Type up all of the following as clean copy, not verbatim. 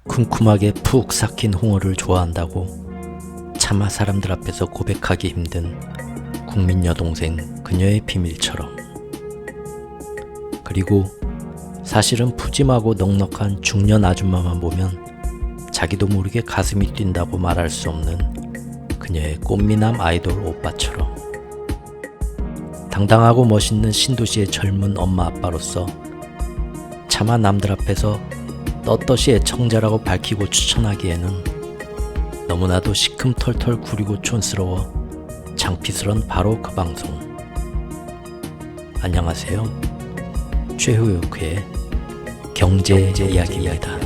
쿰쿰하게 푹 삭힌 홍어를 좋아한다고 차마 사람들 앞에서 고백하기 힘든 국민 여동생 그녀의 비밀처럼, 그리고 사실은 푸짐하고 넉넉한 중년 아줌마만 보면 자기도 모르게 가슴이 뛴다고 말할 수 없는 그녀의 꽃미남 아이돌 오빠처럼, 당당하고 멋있는 신도시의 젊은 엄마 아빠로서 차마 남들 앞에서 떳떳이 애청자라고 밝히고 추천하기에는 너무나도 시큼털털 구리고 촌스러워 창피스런 바로 그 방송. 안녕하세요. 최후역회의 경제 이야기입니다.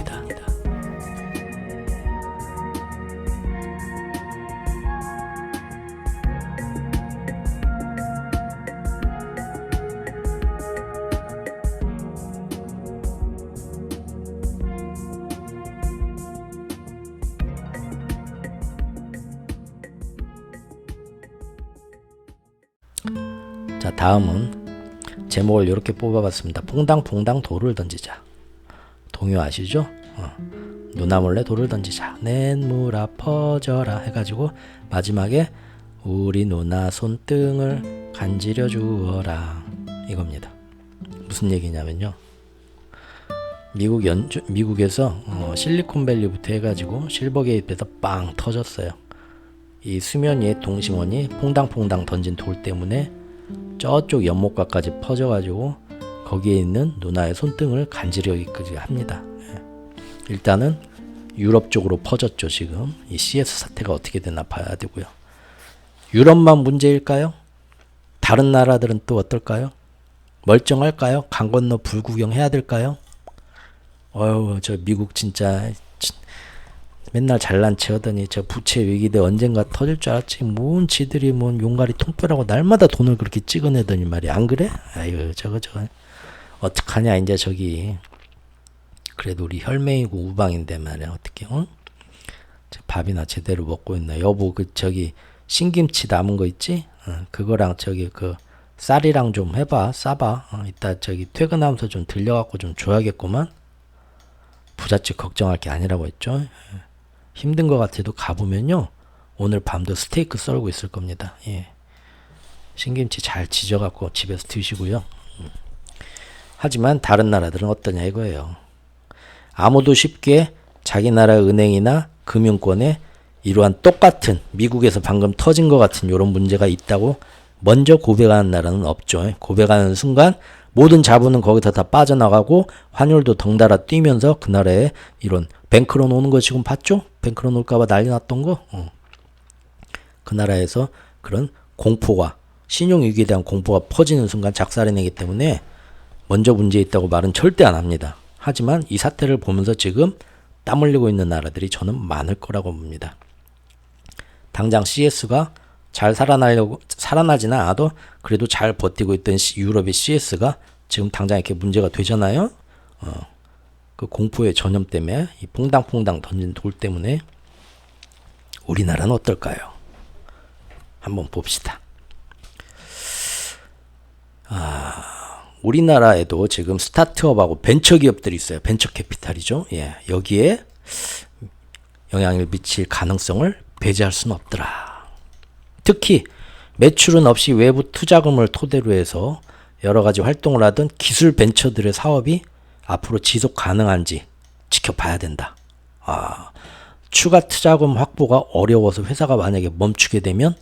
자, 다음은 제목을 이렇게 뽑아봤습니다. 퐁당퐁당 돌을 던지자. 동요 아시죠? 누나 몰래 돌을 던지자. 냇물아 퍼져라 해가지고 마지막에 우리 누나 손등을 간지려 주어라, 이겁니다. 무슨 얘기냐면요, 미국에서 실리콘밸리부터 해가지고 실버게이트에서 빵 터졌어요. 이 수면 위에 동심원이 퐁당퐁당 던진 돌 때문에 저쪽 연못가까지 퍼져가지고 거기에 있는 누나의 손등을 간지러기까지 합니다. 일단은 유럽 쪽으로 퍼졌죠. 지금 이 CS 사태가 어떻게 되나 봐야 되고요. 유럽만 문제일까요? 다른 나라들은 또 어떨까요? 멀쩡할까요? 강 건너 불구경 해야 될까요? 저 미국 진짜 맨날 잘난 체 하더니 저 부채 위기대 언젠가 터질 줄 알았지. 뭔 지들이 뭔 용가리 통뼈라고 날마다 돈을 그렇게 찍어내더니 말이야. 안 그래? 아유, 저거 어떡하냐 이제 저기. 그래도 우리 혈맹이고 우방인데 말이야. 어떻게 밥이나 제대로 먹고 있나. 여보, 저기 신김치 남은 거 있지? 그거랑 저기 그 쌀이랑 좀 해봐. 싸봐. 이따 저기 퇴근하면서 좀 들려갖고 좀 줘야겠구만. 부잣집 걱정할 게 아니라고 했죠. 힘든 것 같아도 가보면요, 오늘 밤도 스테이크 썰고 있을 겁니다. 예. 신김치 잘 지져갖고 집에서 드시고요. 하지만 다른 나라들은 어떠냐 이거예요. 아무도 쉽게 자기 나라 은행이나 금융권에 이러한 똑같은 미국에서 방금 터진 것 같은 이런 문제가 있다고 먼저 고백하는 나라는 없죠. 고백하는 순간 모든 자본은 거기서 다 빠져나가고 환율도 덩달아 뛰면서 그 나라에 이런 뱅크런 오는 거 지금 봤죠? 뱅크런 올까봐 난리 났던 거. 그 나라에서 그런 공포가, 신용위기에 대한 공포가 퍼지는 순간 작살이 내기 때문에 먼저 문제 있다고 말은 절대 안 합니다. 하지만 이 사태를 보면서 지금 땀 흘리고 있는 나라들이 저는 많을 거라고 봅니다. 당장 CS가 잘 살아나지는 않아도 그래도 잘 버티고 있던 유럽의 CS가 지금 당장 이렇게 문제가 되잖아요. 그 공포의 전염 때문에, 이 퐁당퐁당 던진 돌 때문에. 우리나라는 어떨까요? 한번 봅시다. 우리나라에도 지금 스타트업하고 벤처기업들이 있어요. 벤처캐피탈이죠. 예, 여기에 영향을 미칠 가능성을 배제할 수는 없더라. 특히 매출은 없이 외부 투자금을 토대로 해서 여러 가지 활동을 하던 기술 벤처들의 사업이 앞으로 지속 가능한지 지켜봐야 된다. 추가 투자금 확보가 어려워서 회사가 만약에 멈추게 되면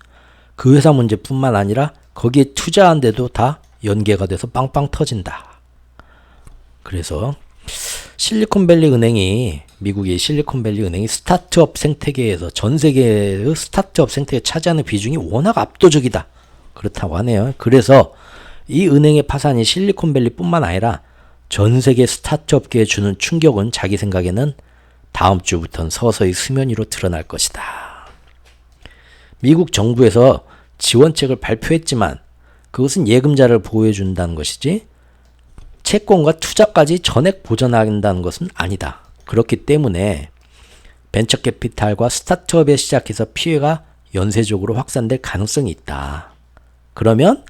그 회사 문제뿐만 아니라 거기에 투자한 데도 다 연계가 돼서 빵빵 터진다. 그래서 실리콘밸리 은행이, 미국의 실리콘밸리 은행이 스타트업 생태계에서 전 세계의 스타트업 생태계에 차지하는 비중이 워낙 압도적이다. 그렇다고 하네요. 그래서 이 은행의 파산이 실리콘밸리 뿐만 아니라 전 세계 스타트업계에 주는 충격은 자기 생각에는 다음 주부터는 서서히 수면 위로 드러날 것이다. 미국 정부에서 지원책을 발표했지만 그것은 예금자를 보호해 준다는 것이지 채권과 투자까지 전액 보전한다는 것은 아니다. 그렇기 때문에 벤처캐피탈과 스타트업에 시작해서 피해가 연쇄적으로 확산될 가능성이 있다. 그러면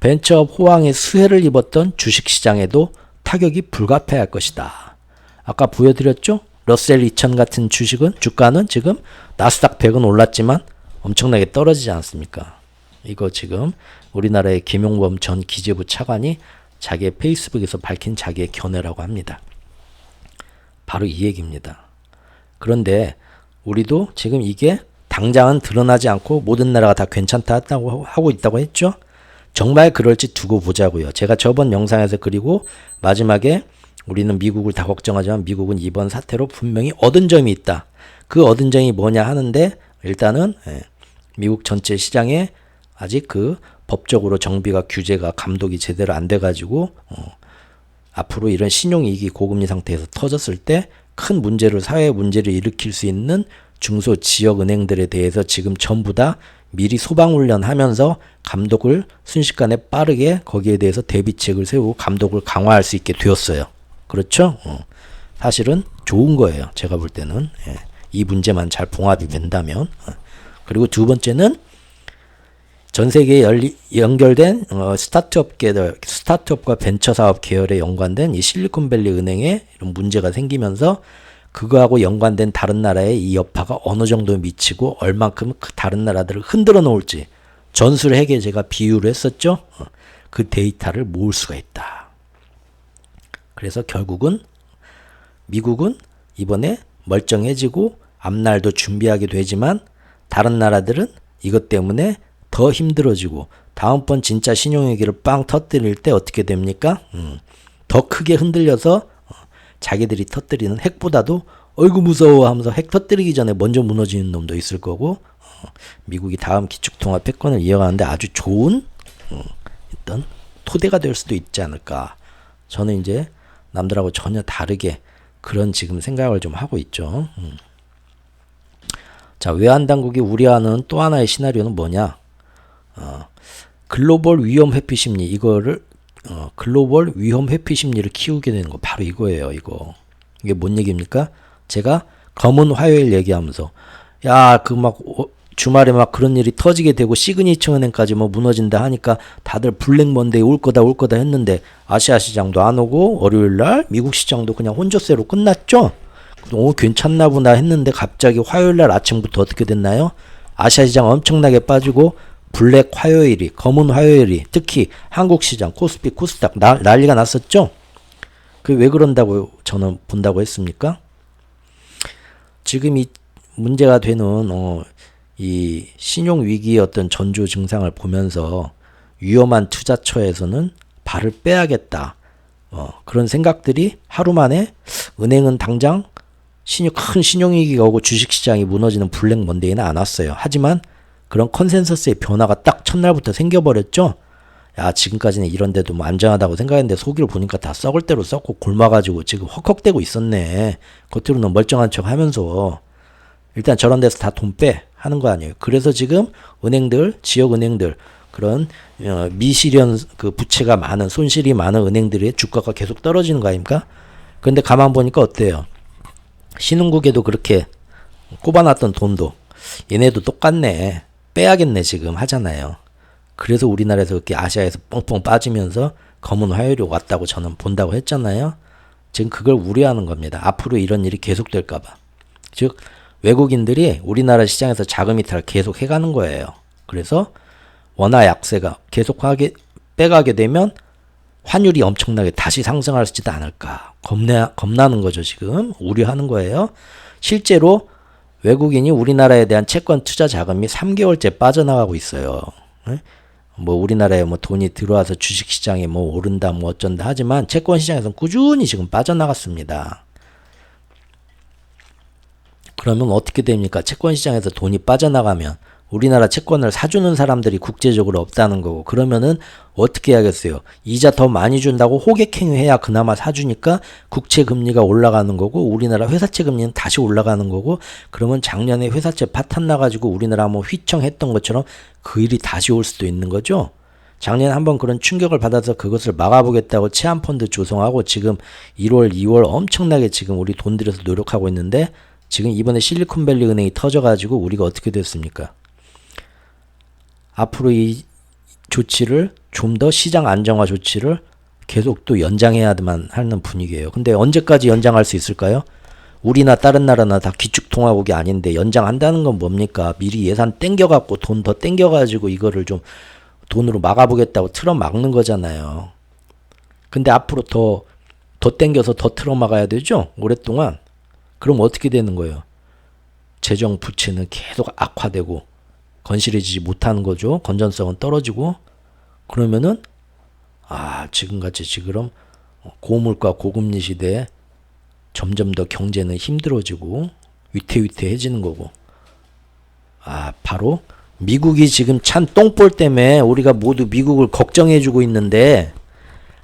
벤처업 호황에 수혜를 입었던 주식시장에도 타격이 불가피할 것이다. 아까 보여드렸죠? 러셀 2000 같은 주가는 지금 나스닥 100은 올랐지만 엄청나게 떨어지지 않습니까? 이거 지금 우리나라의 김용범 전 기재부 차관이 자기의 페이스북에서 밝힌 자기의 견해라고 합니다. 바로 이 얘기입니다. 그런데 우리도 지금 이게 당장은 드러나지 않고 모든 나라가 다 괜찮다 하고 있다고 했죠? 정말 그럴지 두고 보자고요. 제가 저번 영상에서 그리고 마지막에 우리는 미국을 다 걱정하지만 미국은 이번 사태로 분명히 얻은 점이 있다. 그 얻은 점이 뭐냐 하는데 일단은 미국 전체 시장에 아직 그 법적으로 정비가 규제가 감독이 제대로 안 돼가지고 앞으로 이런 신용이익이 고금리 상태에서 터졌을 때 큰 문제를 사회 문제를 일으킬 수 있는 중소 지역 은행들에 대해서 지금 전부 다 미리 소방훈련하면서 감독을 순식간에 빠르게 거기에 대해서 대비책을 세우고 감독을 강화할 수 있게 되었어요. 그렇죠? 사실은 좋은 거예요. 제가 볼 때는 이 문제만 잘 봉합이 된다면. 그리고 두 번째는 전 세계에 연결된 스타트업과 벤처사업 계열에 연관된 이 실리콘밸리 은행에 이런 문제가 생기면서 그거하고 연관된 다른 나라의 이 여파가 어느 정도 미치고 얼만큼 그 다른 나라들을 흔들어 놓을지 전술핵에 제가 비유를 했었죠. 그 데이터를 모을 수가 있다. 그래서 결국은 미국은 이번에 멀쩡해지고 앞날도 준비하게 되지만 다른 나라들은 이것 때문에 더 힘들어지고 다음번 진짜 신용위기를 빵 터뜨릴 때 어떻게 됩니까? 더 크게 흔들려서 자기들이 터뜨리는 핵보다도 어이구 무서워 하면서 핵 터뜨리기 전에 먼저 무너지는 놈도 있을 거고 미국이 다음 기축통화 패권을 이어가는데 아주 좋은 어떤 토대가 될 수도 있지 않을까. 저는 이제 남들하고 전혀 다르게 그런 지금 생각을 좀 하고 있죠. 자, 외환당국이 우려하는 또 하나의 시나리오는 뭐냐? 글로벌 위험 회피 심리 이거를 글로벌 위험 회피 심리를 키우게 되는 거 바로 이거예요. 이게 뭔 얘기입니까? 제가 검은 화요일 얘기하면서 야 그 막 주말에 막 그런 일이 터지게 되고 시그니처 은행까지 뭐 무너진다 하니까 다들 블랙 먼데이 올 거다 했는데 아시아 시장도 안 오고 월요일 날 미국 시장도 그냥 혼조세로 끝났죠. 괜찮나 보다 했는데 갑자기 화요일 날 아침부터 어떻게 됐나요? 아시아 시장 엄청나게 빠지고 블랙 화요일이 검은 화요일이 특히 한국 시장 코스피 코스닥 난리가 났었죠. 그 왜 그런다고 저는 본다고 했습니까? 지금 이 문제가 되는 이 신용 위기의 어떤 전조 증상을 보면서 위험한 투자처에서는 발을 빼야겠다. 그런 생각들이 하루 만에 은행은 당장 큰 신용위기가 오고 주식시장이 무너지는 블랙 먼데이는 안 왔어요. 하지만 그런 컨센서스의 변화가 딱 첫날부터 생겨버렸죠. 야 지금까지는 이런데도 뭐 안전하다고 생각했는데 속이를 보니까 다 썩을 대로 썩고 굶어가지고 지금 헉헉대고 있었네. 겉으로는 멀쩡한 척 하면서 일단 저런 데서 다 돈 빼 하는 거 아니에요. 그래서 지금 은행들 지역 은행들 그런 미실현 그 부채가 많은 손실이 많은 은행들의 주가가 계속 떨어지는 거 아닙니까? 그런데 가만 보니까 어때요? 신흥국에도 그렇게 꼽아놨던 돈도 얘네도 똑같네. 빼야겠네 지금 하잖아요. 그래서 우리나라에서 그렇게 아시아에서 뻥뻥 빠지면서 검은 화요일이 왔다고 저는 본다고 했잖아요. 지금 그걸 우려하는 겁니다. 앞으로 이런 일이 계속될까 봐. 즉 외국인들이 우리나라 시장에서 자금 이탈을 계속 해가는 거예요. 그래서 원화 약세가 계속 빼가게 되면 환율이 엄청나게 다시 상승할지도 않을까 겁나는 거죠. 지금 우려하는 거예요. 실제로 외국인이 우리나라에 대한 채권 투자 자금이 3개월째 빠져나가고 있어요. 뭐 우리나라에 뭐 돈이 들어와서 주식시장이 뭐 오른다 뭐 어쩐다 하지만 채권 시장에서는 꾸준히 지금 빠져나갔습니다. 그러면 어떻게 됩니까? 채권 시장에서 돈이 빠져나가면 우리나라 채권을 사주는 사람들이 국제적으로 없다는 거고 그러면은 어떻게 해야겠어요? 이자 더 많이 준다고 호객행위해야 그나마 사주니까 국채 금리가 올라가는 거고 우리나라 회사채 금리는 다시 올라가는 거고 그러면 작년에 회사채 파탄 나가지고 우리나라 뭐 휘청했던 것처럼 그 일이 다시 올 수도 있는 거죠. 작년에 한번 그런 충격을 받아서 그것을 막아보겠다고 체안펀드 조성하고 지금 1월, 2월 엄청나게 지금 우리 돈 들여서 노력하고 있는데 지금 이번에 실리콘밸리 은행이 터져가지고 우리가 어떻게 됐습니까? 앞으로 이 조치를 좀 더 시장 안정화 조치를 계속 또 연장해야만 하는 분위기예요. 근데 언제까지 연장할 수 있을까요? 우리나 다른 나라나 다 기축통화국이 아닌데 연장한다는 건 뭡니까? 미리 예산 땡겨갖고 돈 더 땡겨가지고 이거를 좀 돈으로 막아보겠다고 틀어 막는 거잖아요. 근데 앞으로 더 땡겨서 더 틀어 막아야 되죠? 오랫동안. 그럼 어떻게 되는 거예요? 재정 부채는 계속 악화되고 건실해지지 못하는 거죠. 건전성은 떨어지고. 그러면은 지금같이 지금 고물가 고금리 시대에 점점 더 경제는 힘들어지고 위태위태해지는 거고. 바로 미국이 지금 찬 똥볼 때문에 우리가 모두 미국을 걱정해주고 있는데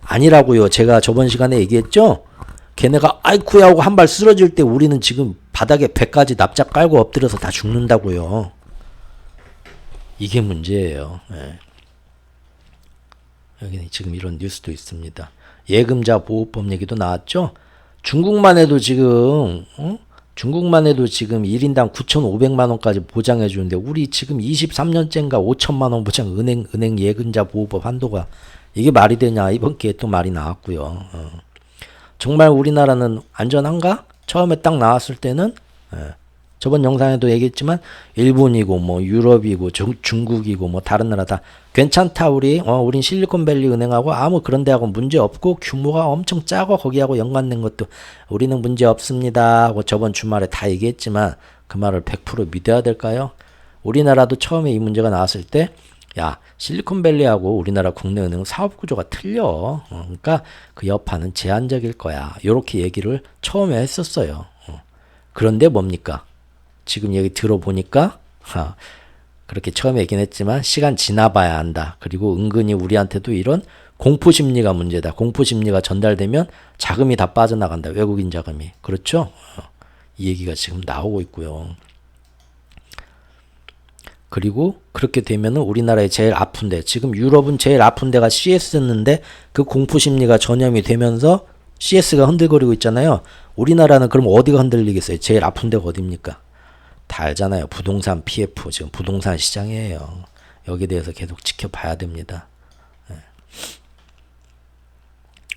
아니라고요. 제가 저번 시간에 얘기했죠. 걔네가 아이쿠야 하고 한 발 쓰러질 때 우리는 지금 바닥에 배까지 납작 깔고 엎드려서 다 죽는다고요. 이게 문제예요. 네. 여기 지금 이런 뉴스도 있습니다. 예금자 보호법 얘기도 나왔죠. 중국만 해도 지금 1인당 9,500만 원까지 보장해 주는데 우리 지금 23년째인가 5천만 원 보장 은행 예금자 보호법 한도가 이게 말이 되냐. 이번 기회에 또 말이 나왔고요. 정말 우리나라는 안전한가? 처음에 딱 나왔을 때는 저번 영상에도 얘기했지만 일본이고 뭐 유럽이고 중국이고 뭐 다른 나라 다 괜찮다. 우린 실리콘밸리 은행하고 아무 그런 데하고 문제 없고 규모가 엄청 작고 거기하고 연관된 것도 우리는 문제 없습니다 하고 저번 주말에 다 얘기했지만 그 말을 100% 믿어야 될까요? 우리나라도 처음에 이 문제가 나왔을 때 실리콘밸리하고 우리나라 국내 은행 사업 구조가 틀려. 그러니까 그 여파는 제한적일 거야. 이렇게 얘기를 처음에 했었어요. 그런데 뭡니까? 지금 얘기 들어보니까 그렇게 처음에 얘기는 했지만 시간 지나봐야 한다. 그리고 은근히 우리한테도 이런 공포심리가 문제다. 공포심리가 전달되면 자금이 다 빠져나간다. 외국인 자금이. 그렇죠? 이 얘기가 지금 나오고 있고요. 그리고 그렇게 되면은 우리나라에 제일 아픈데 지금 유럽은 제일 아픈 데가 CS였는데 그 공포심리가 전염이 되면서 CS가 흔들거리고 있잖아요. 우리나라는 그럼 어디가 흔들리겠어요? 제일 아픈 데가 어디입니까? 다 알잖아요. 부동산 PF 지금 부동산 시장이에요. 여기에 대해서 계속 지켜봐야 됩니다.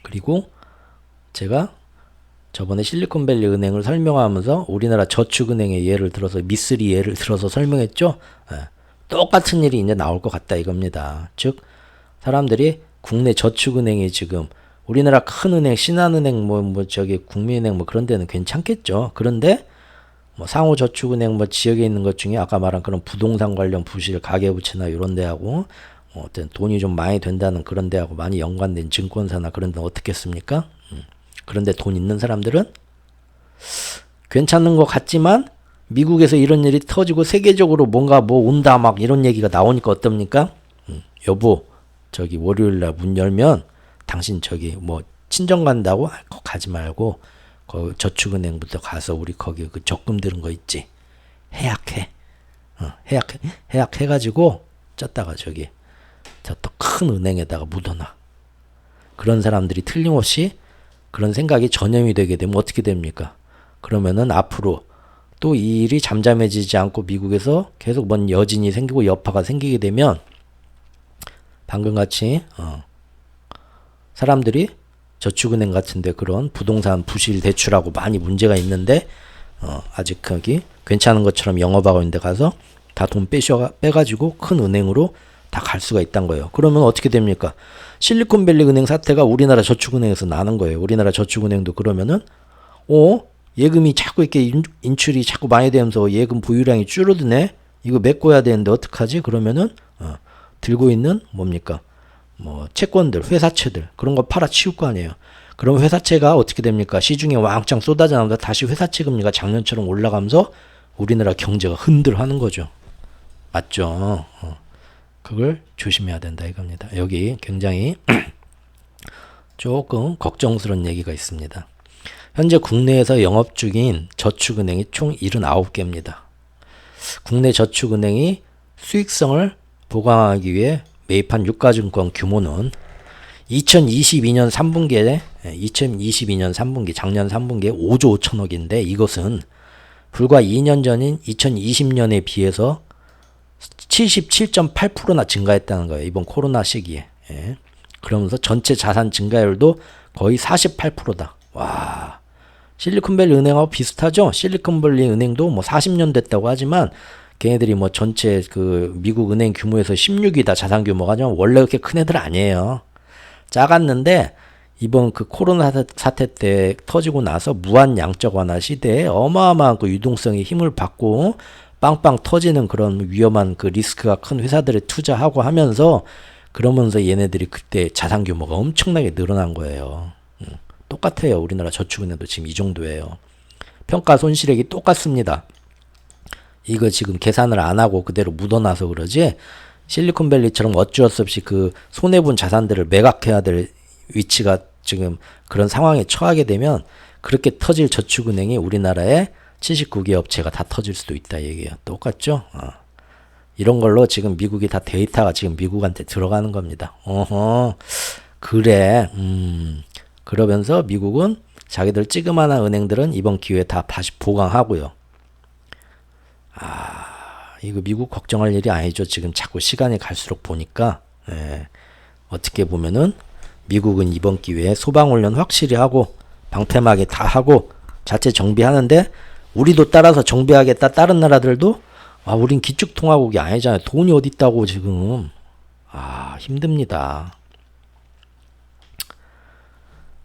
그리고 제가 저번에 실리콘밸리 은행을 설명하면서 우리나라 저축은행의 예를 들어서 미쓰리 예를 들어서 설명했죠. 똑같은 일이 이제 나올 것 같다 이겁니다. 즉 사람들이 국내 저축은행이 지금 우리나라 큰 은행 신한은행 국민은행 그런 데는 괜찮겠죠. 그런데 상호저축은행 지역에 있는 것 중에 아까 말한 그런 부동산 관련 부실 가계부채나 이런 데하고 어떤 돈이 좀 많이 된다는 그런 데하고 많이 연관된 증권사나 그런 데는 어떻겠습니까? 그런데 돈 있는 사람들은 괜찮은 것 같지만 미국에서 이런 일이 터지고 세계적으로 뭔가 온다 이런 얘기가 나오니까 어떻습니까? 여보 월요일날 문 열면 당신 친정 간다고 가지 말고 저축은행부터 가서 우리 거기 그 적금 들은 거 있지 해약해. 해약해가지고 쪘다가 저 또 큰 은행에다가 묻어놔. 그런 사람들이 틀림없이 그런 생각이 전염이 되게 되면 어떻게 됩니까? 그러면은 앞으로 또 이 일이 잠잠해지지 않고 미국에서 계속 뭔 여진이 생기고 여파가 생기게 되면 방금같이 사람들이 저축은행 같은데 그런 부동산 부실 대출하고 많이 문제가 있는데 아직 거기 괜찮은 것처럼 영업하고 있는데 가서 다 돈 빼가지고 큰 은행으로 다 갈 수가 있다는 거예요. 그러면 어떻게 됩니까? 실리콘밸리 은행 사태가 우리나라 저축은행에서 나는 거예요. 우리나라 저축은행도 그러면은 예금이 자꾸 이렇게 인출이 자꾸 많이 되면서 예금 보유량이 줄어드네. 이거 메꿔야 되는데 어떡하지? 그러면은 들고 있는 뭡니까? 채권들, 회사채들 그런 거 팔아치울 거 아니에요. 그럼 회사채가 어떻게 됩니까? 시중에 왕창 쏟아져 나오면서 다시 회사채 금리가 작년처럼 올라가면서 우리나라 경제가 흔들하는 거죠. 맞죠? 그걸 조심해야 된다 이겁니다. 여기 굉장히 조금 걱정스러운 얘기가 있습니다. 현재 국내에서 영업 중인 저축은행이 총 79개입니다. 국내 저축은행이 수익성을 보강하기 위해 매입한 유가증권 규모는 2022년 3분기 작년 3분기에 5조 5천억인데 이것은 불과 2년 전인 2020년에 비해서 77.8%나 증가했다는 거예요. 이번 코로나 시기에. 그러면서 전체 자산 증가율도 거의 48%다. 와, 실리콘밸리 은행하고 비슷하죠. 실리콘밸리 은행도 뭐 40년 됐다고 하지만 걔네들이 뭐 전체 그 미국 은행 규모에서 16위다 자산 규모가. 원래 그렇게 큰 애들 아니에요. 작았는데 이번 그 코로나 사태 때 터지고 나서 무한 양적 완화 시대에 어마어마한 그 유동성의 힘을 받고 빵빵 터지는 그런 위험한 그 리스크가 큰 회사들에 투자하고 하면서, 그러면서 얘네들이 그때 자산 규모가 엄청나게 늘어난 거예요. 똑같아요. 우리나라 저축은행도 지금 이 정도예요. 평가 손실액이 똑같습니다. 이거 지금 계산을 안 하고 그대로 묻어놔서 그러지, 실리콘밸리처럼 어쩔 수 없이 그 손해본 자산들을 매각해야 될 위치가 지금 그런 상황에 처하게 되면 그렇게 터질 저축은행이 우리나라의 79개 업체가 다 터질 수도 있다 얘기예요. 똑같죠? 이런 걸로 지금 미국이 다 데이터가 지금 미국한테 들어가는 겁니다. 그래. 그러면서 미국은 자기들 찌그마한 은행들은 이번 기회에 다 다시 보강하고요. 이거 미국 걱정할 일이 아니죠. 지금 자꾸 시간이 갈수록 보니까. 어떻게 보면은 미국은 이번 기회에 소방훈련 확실히 하고 방패막이 다 하고 자체 정비하는데, 우리도 따라서 정비하겠다. 다른 나라들도 우린 기축통화국이 아니잖아요. 돈이 어디 있다고 지금. 힘듭니다.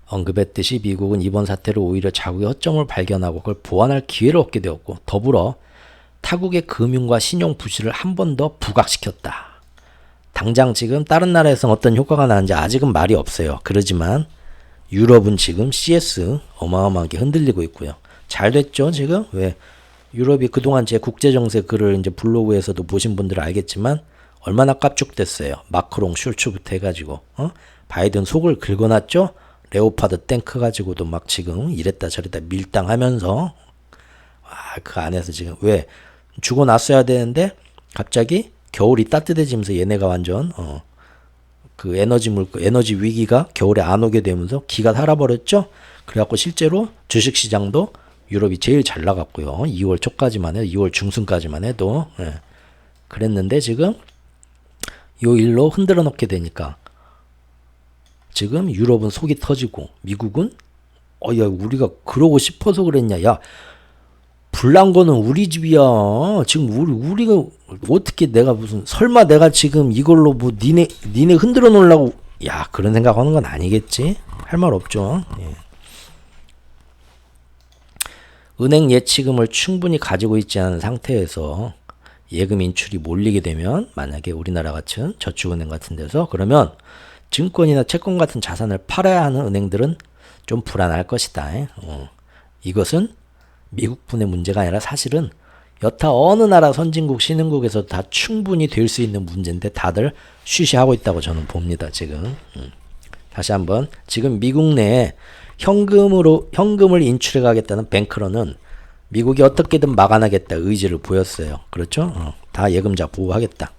언급했듯이 미국은 이번 사태로 오히려 자국의 허점을 발견하고 그걸 보완할 기회를 얻게 되었고, 더불어 타국의 금융과 신용 부실을 한 번 더 부각시켰다. 당장 지금 다른 나라에서는 어떤 효과가 나는지 아직은 말이 없어요. 그러지만 유럽은 지금 CS 어마어마하게 흔들리고 있고요. 잘 됐죠 지금? 왜? 유럽이 그동안 제 국제정세 글을 이제 블로그에서도 보신 분들은 알겠지만 얼마나 깝죽됐어요. 마크롱 슐츠부터 해가지고 바이든 속을 긁어놨죠. 레오파드 탱크 가지고도 막 지금 이랬다 저랬다 밀당하면서 그 안에서 지금 왜 죽어났어야 되는데 갑자기 겨울이 따뜻해지면서 얘네가 완전 그 에너지 위기가 겨울에 안 오게 되면서 기가 살아버렸죠. 그래갖고 실제로 주식시장도 유럽이 제일 잘 나갔고요. 2월 초까지만 해도 2월 중순까지만 해도 그랬는데 지금 요 일로 흔들어 놓게 되니까 지금 유럽은 속이 터지고 미국은 야 우리가 그러고 싶어서 그랬냐. 야 불난 거는 우리 집이야. 지금 우리가 어떻게 내가 무슨 설마 내가 지금 이걸로 뭐 니네 흔들어 놓으려고 야 그런 생각하는 건 아니겠지. 할 말 없죠. 은행 예치금을 충분히 가지고 있지 않은 상태에서 예금 인출이 몰리게 되면 만약에 우리나라 같은 저축은행 같은 데서 그러면 증권이나 채권 같은 자산을 팔아야 하는 은행들은 좀 불안할 것이다. 이것은 미국분의 문제가 아니라 사실은 여타 어느 나라 선진국 신흥국에서 다 충분히 될 수 있는 문제인데 다들 쉬쉬하고 있다고 저는 봅니다. 지금 다시 한번 지금 미국 내에 현금을 인출해 가겠다는 뱅크런은 미국이 어떻게든 막아내겠다 의지를 보였어요. 그렇죠? 다 예금자 보호하겠다.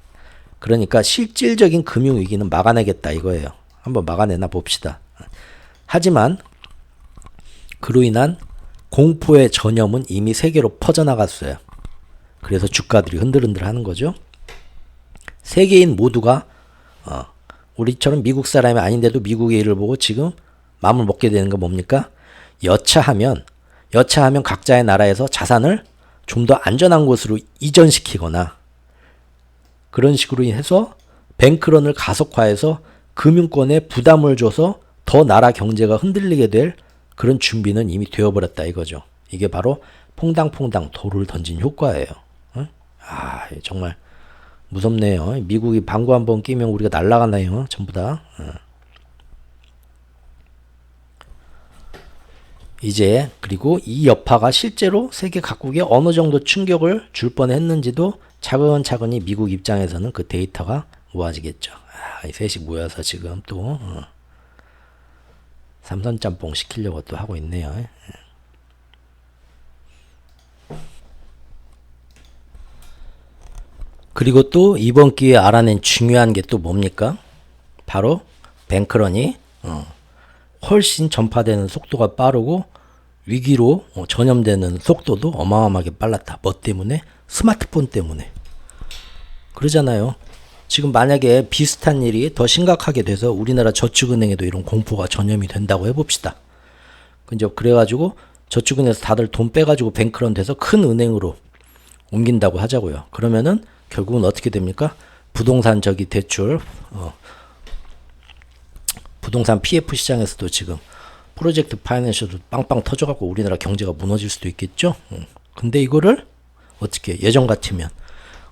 그러니까 실질적인 금융위기는 막아내겠다 이거예요. 한번 막아내나 봅시다. 하지만 그로 인한 공포의 전염은 이미 세계로 퍼져나갔어요. 그래서 주가들이 흔들흔들 하는 거죠. 세계인 모두가 우리처럼 미국 사람이 아닌데도 미국의 일을 보고 지금 마음을 먹게 되는 건 뭡니까? 여차하면 각자의 나라에서 자산을 좀 더 안전한 곳으로 이전시키거나 그런 식으로 해서 뱅크런을 가속화해서 금융권에 부담을 줘서 더 나라 경제가 흔들리게 될 그런 준비는 이미 되어버렸다 이거죠. 이게 바로 퐁당퐁당 돌을 던진 효과예요. 정말 무섭네요. 미국이 방구 한번 끼면 우리가 날아가나요? 전부 다. 이제 그리고 이 여파가 실제로 세계 각국에 어느 정도 충격을 줄 뻔했는지도 차근차근히 미국 입장에서는 그 데이터가 모아지겠죠. 이 셋이 모여서 지금 또 삼선짬뽕 시키려고 또 하고 있네요. 그리고 또 이번 기회에 알아낸 중요한 게 또 뭡니까? 바로 뱅크런이 훨씬 전파되는 속도가 빠르고 위기로 전염되는 속도도 어마어마하게 빨랐다. 뭐 때문에? 스마트폰 때문에. 그러잖아요. 지금 만약에 비슷한 일이 더 심각하게 돼서 우리나라 저축은행에도 이런 공포가 전염이 된다고 해봅시다. 그래가지고 저축은행에서 다들 돈 빼가지고 뱅크런 돼서 큰 은행으로 옮긴다고 하자고요. 그러면은 결국은 어떻게 됩니까? 부동산 저기 대출, 부동산 PF 시장에서도 지금 프로젝트 파이낸셜도 빵빵 터져갖고 우리나라 경제가 무너질 수도 있겠죠. 근데 이거를 어떻게 예전 같으면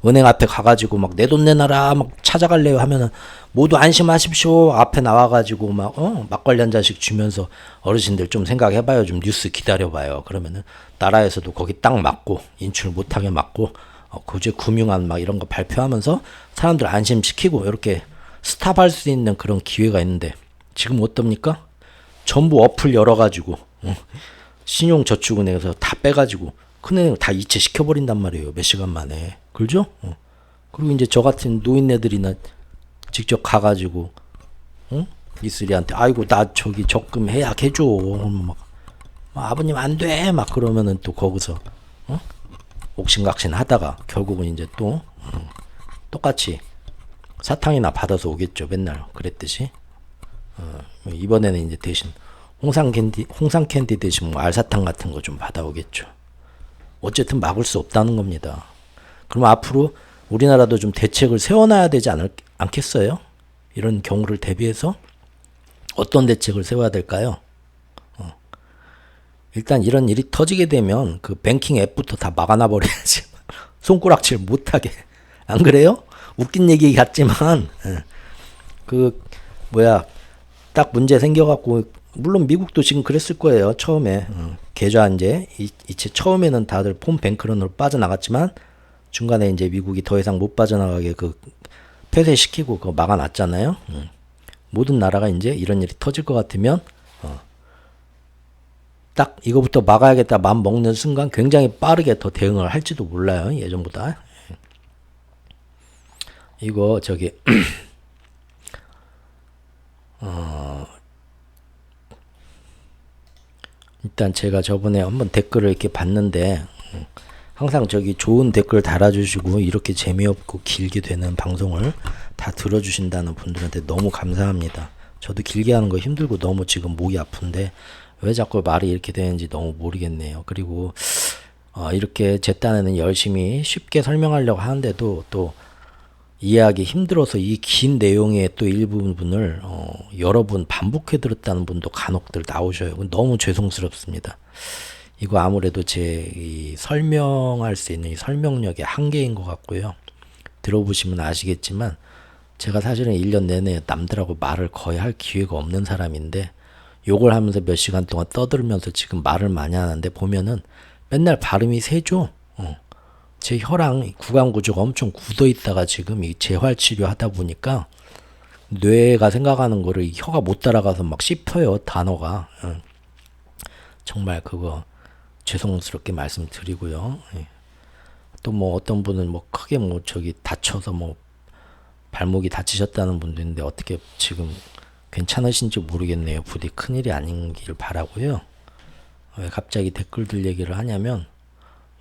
은행 앞에 가가지고 막 내 돈 내놔라 막 찾아갈래요 하면은 모두 안심하십시오 앞에 나와가지고 막 막걸리 한 잔씩 주면서 어르신들 좀 생각해봐요, 좀 뉴스 기다려봐요. 그러면은 나라에서도 거기 딱 막고 인출 못하게 막고 구제 금융안 막 이런 거 발표하면서 사람들 안심시키고 이렇게 스탑할 수 있는 그런 기회가 있는데 지금 어떻습니까? 전부 어플 열어가지고 신용저축은행에서 다 빼가지고 큰은행 다 이체시켜버린단 말이에요. 몇 시간 만에. 그죠? 그리고 이제 저 같은 노인네들이나 직접 가가지고 이슬이한테 아이고 나 저기 적금 해약해줘. 막 아버님 안 돼. 막 그러면은 또 거기서 옥신각신 하다가 결국은 이제 또 똑같이 사탕이나 받아서 오겠죠. 맨날 그랬듯이. 이번에는 이제 대신 홍삼 캔디 대신 뭐 알사탕 같은 거 좀 받아오겠죠. 어쨌든 막을 수 없다는 겁니다. 그럼 앞으로 우리나라도 좀 대책을 세워놔야 되지 않겠어요? 이런 경우를 대비해서 어떤 대책을 세워야 될까요? 일단 이런 일이 터지게 되면 그 뱅킹 앱부터 다 막아놔 버려야지. 손가락질 못하게. 안 그래요? 웃긴 얘기 같지만 딱 문제 생겨갖고 물론 미국도 지금 그랬을 거예요. 처음에 계좌 이제 이체 처음에는 다들 폰 뱅크런으로 빠져나갔지만 중간에 이제 미국이 더 이상 못 빠져나가게 그 폐쇄시키고 그거 막아놨잖아요. 모든 나라가 이제 이런 일이 터질 것 같으면 딱 이거부터 막아야겠다 마음 먹는 순간 굉장히 빠르게 더 대응을 할지도 몰라요. 예전보다. 이거 저기 일단 제가 저번에 한번 댓글을 이렇게 봤는데 항상 저기 좋은 댓글 달아주시고 이렇게 재미없고 길게 되는 방송을 다 들어주신다는 분들한테 너무 감사합니다. 저도 길게 하는 거 힘들고 너무 지금 목이 아픈데 왜 자꾸 말이 이렇게 되는지 너무 모르겠네요. 그리고 이렇게 제 딴에는 열심히 쉽게 설명하려고 하는데도 또 이해하기 힘들어서 이 긴 내용의 또 일부분을 여러 번 반복해 들었다는 분도 간혹들 나오셔요. 너무 죄송스럽습니다. 이거 아무래도 제 이 설명할 수 있는 이 설명력의 한계인 것 같고요. 들어보시면 아시겠지만 제가 사실은 1년 내내 남들하고 말을 거의 할 기회가 없는 사람인데 욕을 하면서 몇 시간 동안 떠들면서 지금 말을 많이 하는데 보면은 맨날 발음이 세죠. 제 혀랑 구강 구조가 엄청 굳어 있다가 지금 이 재활 치료 하다 보니까 뇌가 생각하는 거를 이 혀가 못 따라가서 막 씹혀요, 단어가. 정말 그거 죄송스럽게 말씀드리고요. 또 뭐 어떤 분은 뭐 크게 뭐 저기 다쳐서 뭐 발목이 다치셨다는 분도 있는데 어떻게 지금 괜찮으신지 모르겠네요. 부디 큰일이 아니길 바라고요. 왜 갑자기 댓글들 얘기를 하냐면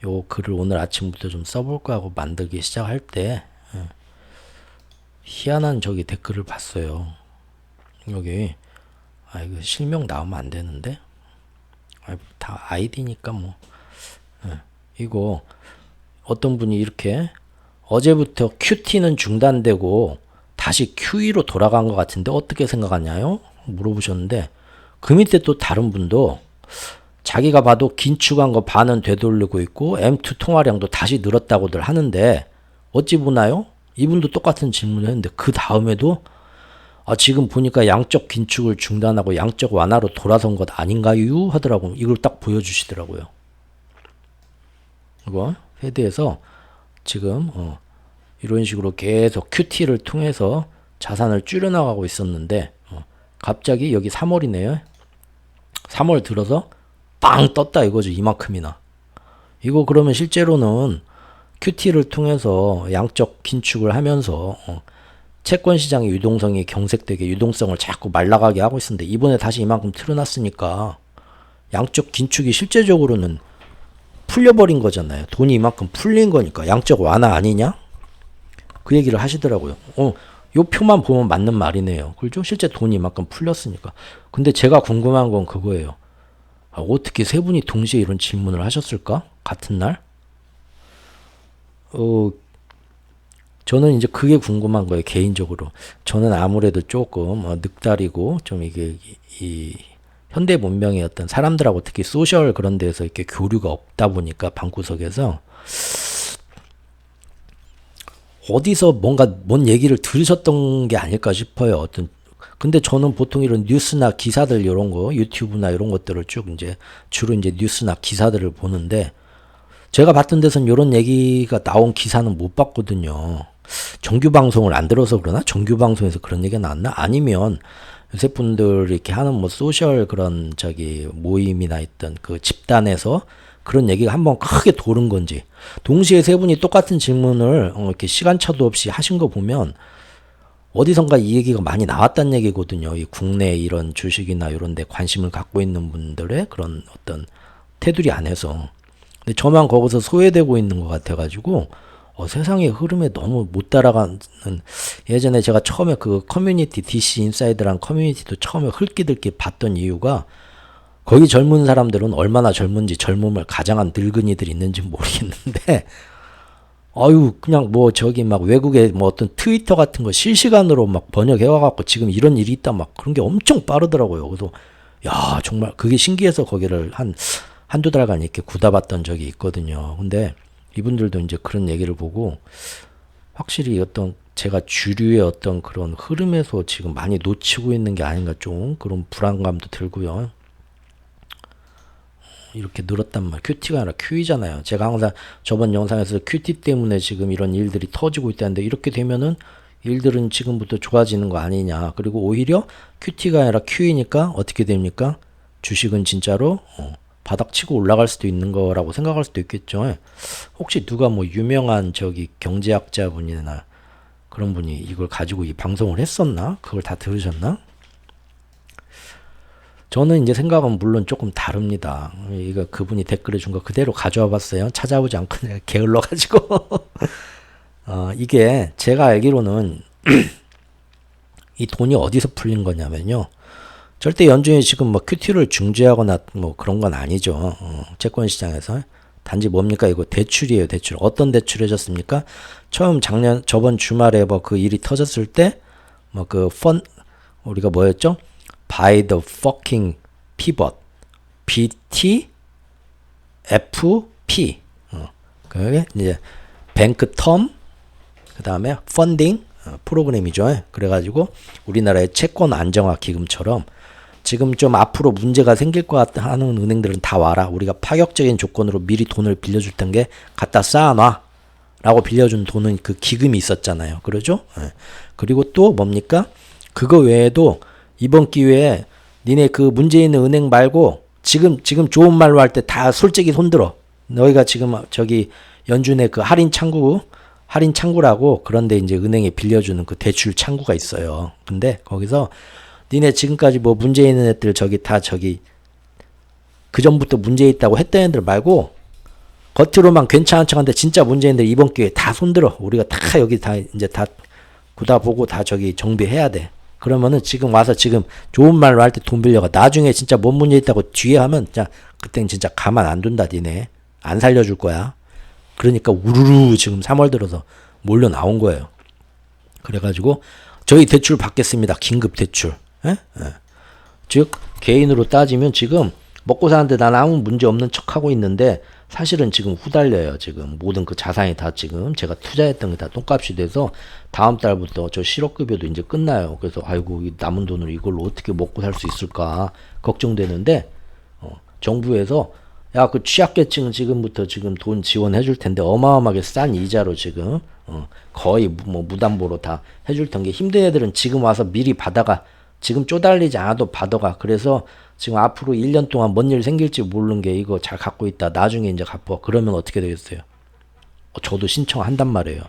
요 글을 오늘 아침부터 좀 써볼까 하고 만들기 시작할 때 희한한 저기 댓글을 봤어요. 여기 이거 실명 나오면 안 되는데 다 아이디니까 뭐 이거 어떤 분이 이렇게 어제부터 QT는 중단되고 다시 QE로 돌아간 것 같은데 어떻게 생각하냐요? 물어보셨는데 그 밑에 또 다른 분도 자기가 봐도 긴축한 거 반은 되돌리고 있고 M2 통화량도 다시 늘었다고들 하는데 어찌 보나요? 이분도 똑같은 질문을 했는데 그 다음에도 지금 보니까 양적 긴축을 중단하고 양적 완화로 돌아선 것 아닌가요? 하더라고. 이걸 딱 보여주시더라고요. 이거 헤드에서 지금 이런 식으로 계속 QT를 통해서 자산을 줄여나가고 있었는데 갑자기 여기 3월이네요. 3월 들어서 빵 떴다 이거죠. 이만큼이나. 이거 그러면 실제로는 QT를 통해서 양적 긴축을 하면서 채권 시장의 유동성이 경색되게 유동성을 자꾸 말라가게 하고 있었는데 이번에 다시 이만큼 틀어놨으니까 양적 긴축이 실제적으로는 풀려버린 거잖아요. 돈이 이만큼 풀린 거니까 양적 완화 아니냐? 그 얘기를 하시더라고요. 요 표만 보면 맞는 말이네요. 그렇죠? 실제 돈이 이만큼 풀렸으니까. 근데 제가 궁금한 건 그거예요. 어떻게 세 분이 동시에 이런 질문을 하셨을까? 같은 날? 저는 이제 그게 궁금한 거예요, 개인적으로. 저는 아무래도 조금 늑다리고 좀 이게 이 현대 문명의 어떤 사람들하고 특히 소셜 그런 데서 이렇게 교류가 없다 보니까 방구석에서 어디서 뭔 얘기를 들으셨던 게 아닐까 싶어요. 근데 저는 보통 이런 뉴스나 기사들 이런 거 유튜브나 이런 것들을 쭉 이제 주로 이제 뉴스나 기사들을 보는데 제가 봤던 데선 이런 얘기가 나온 기사는 못 봤거든요. 정규 방송을 안 들어서 그러나? 정규 방송에서 그런 얘기가 나왔나? 아니면 요새 분들 이렇게 하는 뭐 소셜 그런 모임이나 있던 그 집단에서 그런 얘기가 한번 크게 도는 건지. 동시에 세 분이 똑같은 질문을 이렇게 시간차도 없이 하신 거 보면 어디선가 이 얘기가 많이 나왔다는 얘기거든요. 이 국내 이런 주식이나 이런 데 관심을 갖고 있는 분들의 그런 어떤 테두리 안에서. 근데 저만 거기서 소외되고 있는 것 같아가지고 세상의 흐름에 너무 못 따라가는. 예전에 제가 처음에 그 커뮤니티 DC 인사이드란 커뮤니티도 처음에 흘끼들끼 봤던 이유가 거기 젊은 사람들은 얼마나 젊은지 젊음을 가장한 늙은이들이 있는지 모르겠는데 그냥 막 외국에 뭐 어떤 트위터 같은 거 실시간으로 막 번역해와갖고 지금 이런 일이 있다 막 그런 게 엄청 빠르더라고요. 그래서 야 정말 그게 신기해서 거기를 한두 달간 이렇게 굳어봤던 적이 있거든요. 근데 이분들도 이제 그런 얘기를 보고 확실히 어떤 제가 주류의 어떤 그런 흐름에서 지금 많이 놓치고 있는 게 아닌가 좀 그런 불안감도 들고요. 이렇게 늘었단 말. 큐티가 아니라 큐이잖아요. 제가 항상 저번 영상에서 큐티 때문에 지금 이런 일들이 터지고 있다는데 이렇게 되면은 일들은 지금부터 좋아지는 거 아니냐. 그리고 오히려 큐티가 아니라 큐이니까 어떻게 됩니까? 주식은 진짜로 바닥 치고 올라갈 수도 있는 거라고 생각할 수도 있겠죠. 혹시 누가 뭐 유명한 경제학자 분이나 그런 분이 이걸 가지고 이 방송을 했었나? 그걸 다 들으셨나? 저는 이제 생각은 물론 조금 다릅니다. 이거 그분이 댓글에 준 거 그대로 가져와 봤어요. 찾아보지 않고 내가 게을러가지고. 이게 제가 알기로는 이 돈이 어디서 풀린 거냐면요. 절대 연준이 지금 뭐 큐티를 중지하거나 뭐 그런 건 아니죠. 채권 시장에서. 단지 뭡니까? 이거 대출이에요, 대출. 어떤 대출 해줬습니까? 처음 저번 주말에 뭐 그 일이 터졌을 때, 우리가 뭐였죠? By the fucking pivot. BT, FP. 그게 이제 뱅크 텀, 그 다음에 펀딩 프로그램이죠. 그래가지고 우리나라의 채권 안정화 기금처럼 지금 좀 앞으로 문제가 생길 것 같다 하는 은행들은 다 와라. 우리가 파격적인 조건으로 미리 돈을 빌려줄 텐게 갖다 쌓아놔. 라고 빌려준 돈은 그 기금이 있었잖아요. 그러죠? 그리고 또 뭡니까? 그거 외에도 이번 기회에 니네 그 문제 있는 은행 말고 지금 좋은 말로 할 때 다 솔직히 손들어. 너희가 지금 연준의 그 할인 창구라고 그런데 이제 은행에 빌려주는 그 대출 창구가 있어요. 근데 거기서 니네 지금까지 뭐 문제 있는 애들 그 전부터 문제 있다고 했던 애들 말고 겉으로만 괜찮은 척한데 진짜 문제 있는데 이번 기회에 다 손들어. 우리가 다 여기 다 이제 다 굳어보고 다 정비해야 돼. 그러면은 지금 와서 지금 좋은 말로 할 때 돈 빌려가. 나중에 진짜 뭔 문제 있다고 뒤에 하면 그땐 진짜 가만 안 둔다 니네. 안 살려줄 거야. 그러니까 우르르 지금 3월 들어서 몰려 나온 거예요. 그래가지고 저희 대출 받겠습니다. 긴급 대출. 즉 개인으로 따지면 지금 먹고 사는데 난 아무 문제 없는 척하고 있는데 사실은 지금 후달려요. 지금 모든 그 자산이 다 지금 제가 투자했던 게 다 똥값이 돼서 다음 달부터 저 실업급여도 이제 끝나요. 그래서 아이고 이 남은 돈으로 이걸로 어떻게 먹고 살 수 있을까 걱정되는데 정부에서 야 그 취약계층은 지금부터 지금 돈 지원해 줄 텐데 어마어마하게 싼 이자로 지금 거의 뭐 무담보로 다 해줄 텐게 힘든 애들은 지금 와서 미리 받아가. 지금 쪼달리지 않아도 받아가. 그래서 지금 앞으로 1년 동안 뭔 일 생길지 모르는 게 이거 잘 갖고 있다. 나중에 이제 갚아. 그러면 어떻게 되겠어요? 저도 신청한단 말이에요.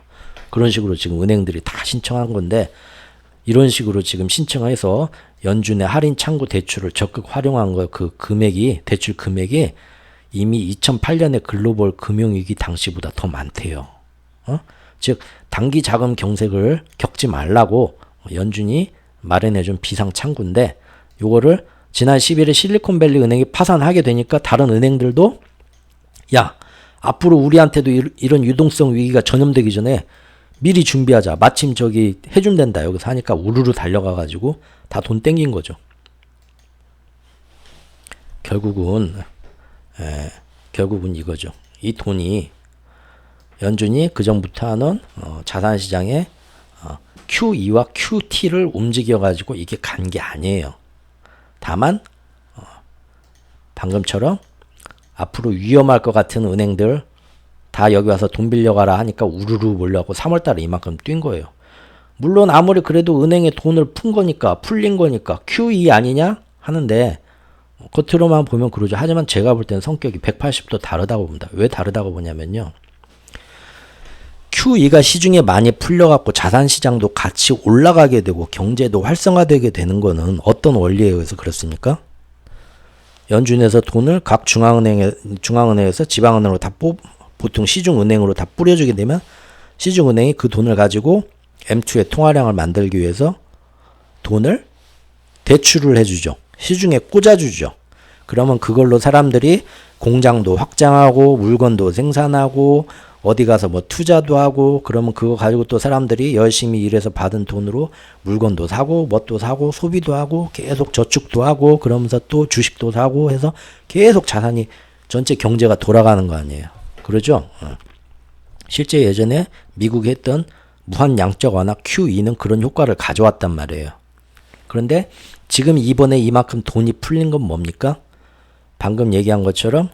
그런 식으로 지금 은행들이 다 신청한 건데 이런 식으로 지금 신청해서 연준의 할인 창구 대출을 적극 활용한 거 그 대출 금액이 이미 2008년의 글로벌 금융위기 당시보다 더 많대요. 즉 단기 자금 경색을 겪지 말라고 연준이 마련해준 비상 창구인데 요거를 지난 10일에 실리콘밸리 은행이 파산하게 되니까 다른 은행들도 야, 앞으로 우리한테도 이런 유동성 위기가 전염되기 전에 미리 준비하자. 마침 저기 해준댄다. 여기서 하니까 우르르 달려가가지고 다 돈 땡긴 거죠. 결국은 이거죠. 이 돈이 연준이 그전부터 하는 자산시장에 QE와 QT를 움직여가지고 이게 간 게 아니에요. 다만 방금처럼 앞으로 위험할 것 같은 은행들 다 여기 와서 돈 빌려가라 하니까 우르르 몰려고 3월달에 이만큼 뛴 거예요. 물론 아무리 그래도 은행에 돈을 푼 거니까 풀린 거니까 QE 아니냐 하는데 겉으로만 보면 그러죠. 하지만 제가 볼 때는 성격이 180도 다르다고 봅니다. 왜 다르다고 보냐면요. QE가 시중에 많이 풀려갖고 자산시장도 같이 올라가게 되고 경제도 활성화되게 되는 거는 어떤 원리에 의해서 그렇습니까? 연준에서 돈을 각 중앙은행에서 지방은행으로 다 보통 시중은행으로 다 뿌려주게 되면 시중은행이 그 돈을 가지고 M2의 통화량을 만들기 위해서 돈을 대출을 해주죠. 시중에 꽂아주죠. 그러면 그걸로 사람들이 공장도 확장하고 물건도 생산하고 어디 가서 뭐 투자도 하고 그러면 그거 가지고 또 사람들이 열심히 일해서 받은 돈으로 물건도 사고 뭣도 사고 소비도 하고 계속 저축도 하고 그러면서 또 주식도 사고 해서 계속 자산이 전체 경제가 돌아가는 거 아니에요. 그러죠? 실제 예전에 미국이 했던 무한양적 완화 QE는 그런 효과를 가져왔단 말이에요. 그런데 지금 이번에 이만큼 돈이 풀린 건 뭡니까? 방금 얘기한 것처럼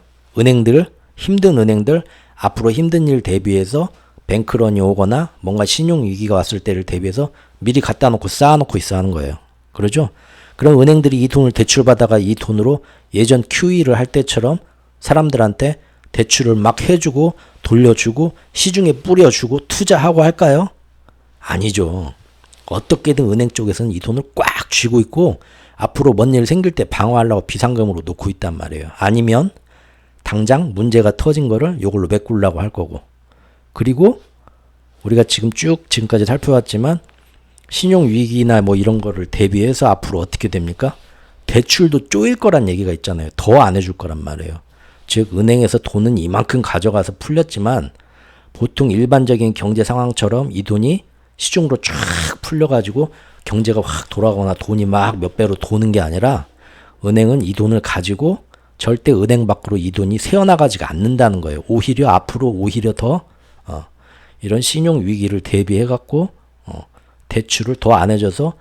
힘든 은행들 앞으로 힘든 일 대비해서 뱅크런이 오거나 뭔가 신용위기가 왔을 때를 대비해서 미리 갖다 놓고 쌓아놓고 있어 하는 거예요. 그러죠? 그럼 은행들이 이 돈을 대출받아가 이 돈으로 예전 QE를 할 때처럼 사람들한테 대출을 막 해주고 돌려주고 시중에 뿌려주고 투자하고 할까요? 아니죠. 어떻게든 은행 쪽에서는 이 돈을 꽉 쥐고 있고 앞으로 뭔 일 생길 때 방어하려고 비상금으로 놓고 있단 말이에요. 아니면 당장 문제가 터진 거를 이걸로 메꾸려고 할 거고. 그리고 우리가 지금까지 살펴봤지만 신용위기나 뭐 이런 거를 대비해서 앞으로 어떻게 됩니까? 대출도 쪼일 거란 얘기가 있잖아요. 더 안 해줄 거란 말이에요. 즉 은행에서 돈은 이만큼 가져가서 풀렸지만 보통 일반적인 경제 상황처럼 이 돈이 시중으로 쫙 풀려가지고 경제가 확 돌아가거나 돈이 막 몇 배로 도는 게 아니라 은행은 이 돈을 가지고 절대 은행 밖으로 이 돈이 새어나가지가 않는다는 거예요. 오히려 더 이런 신용 위기를 대비해 갖고 대출을 더 안 해줘서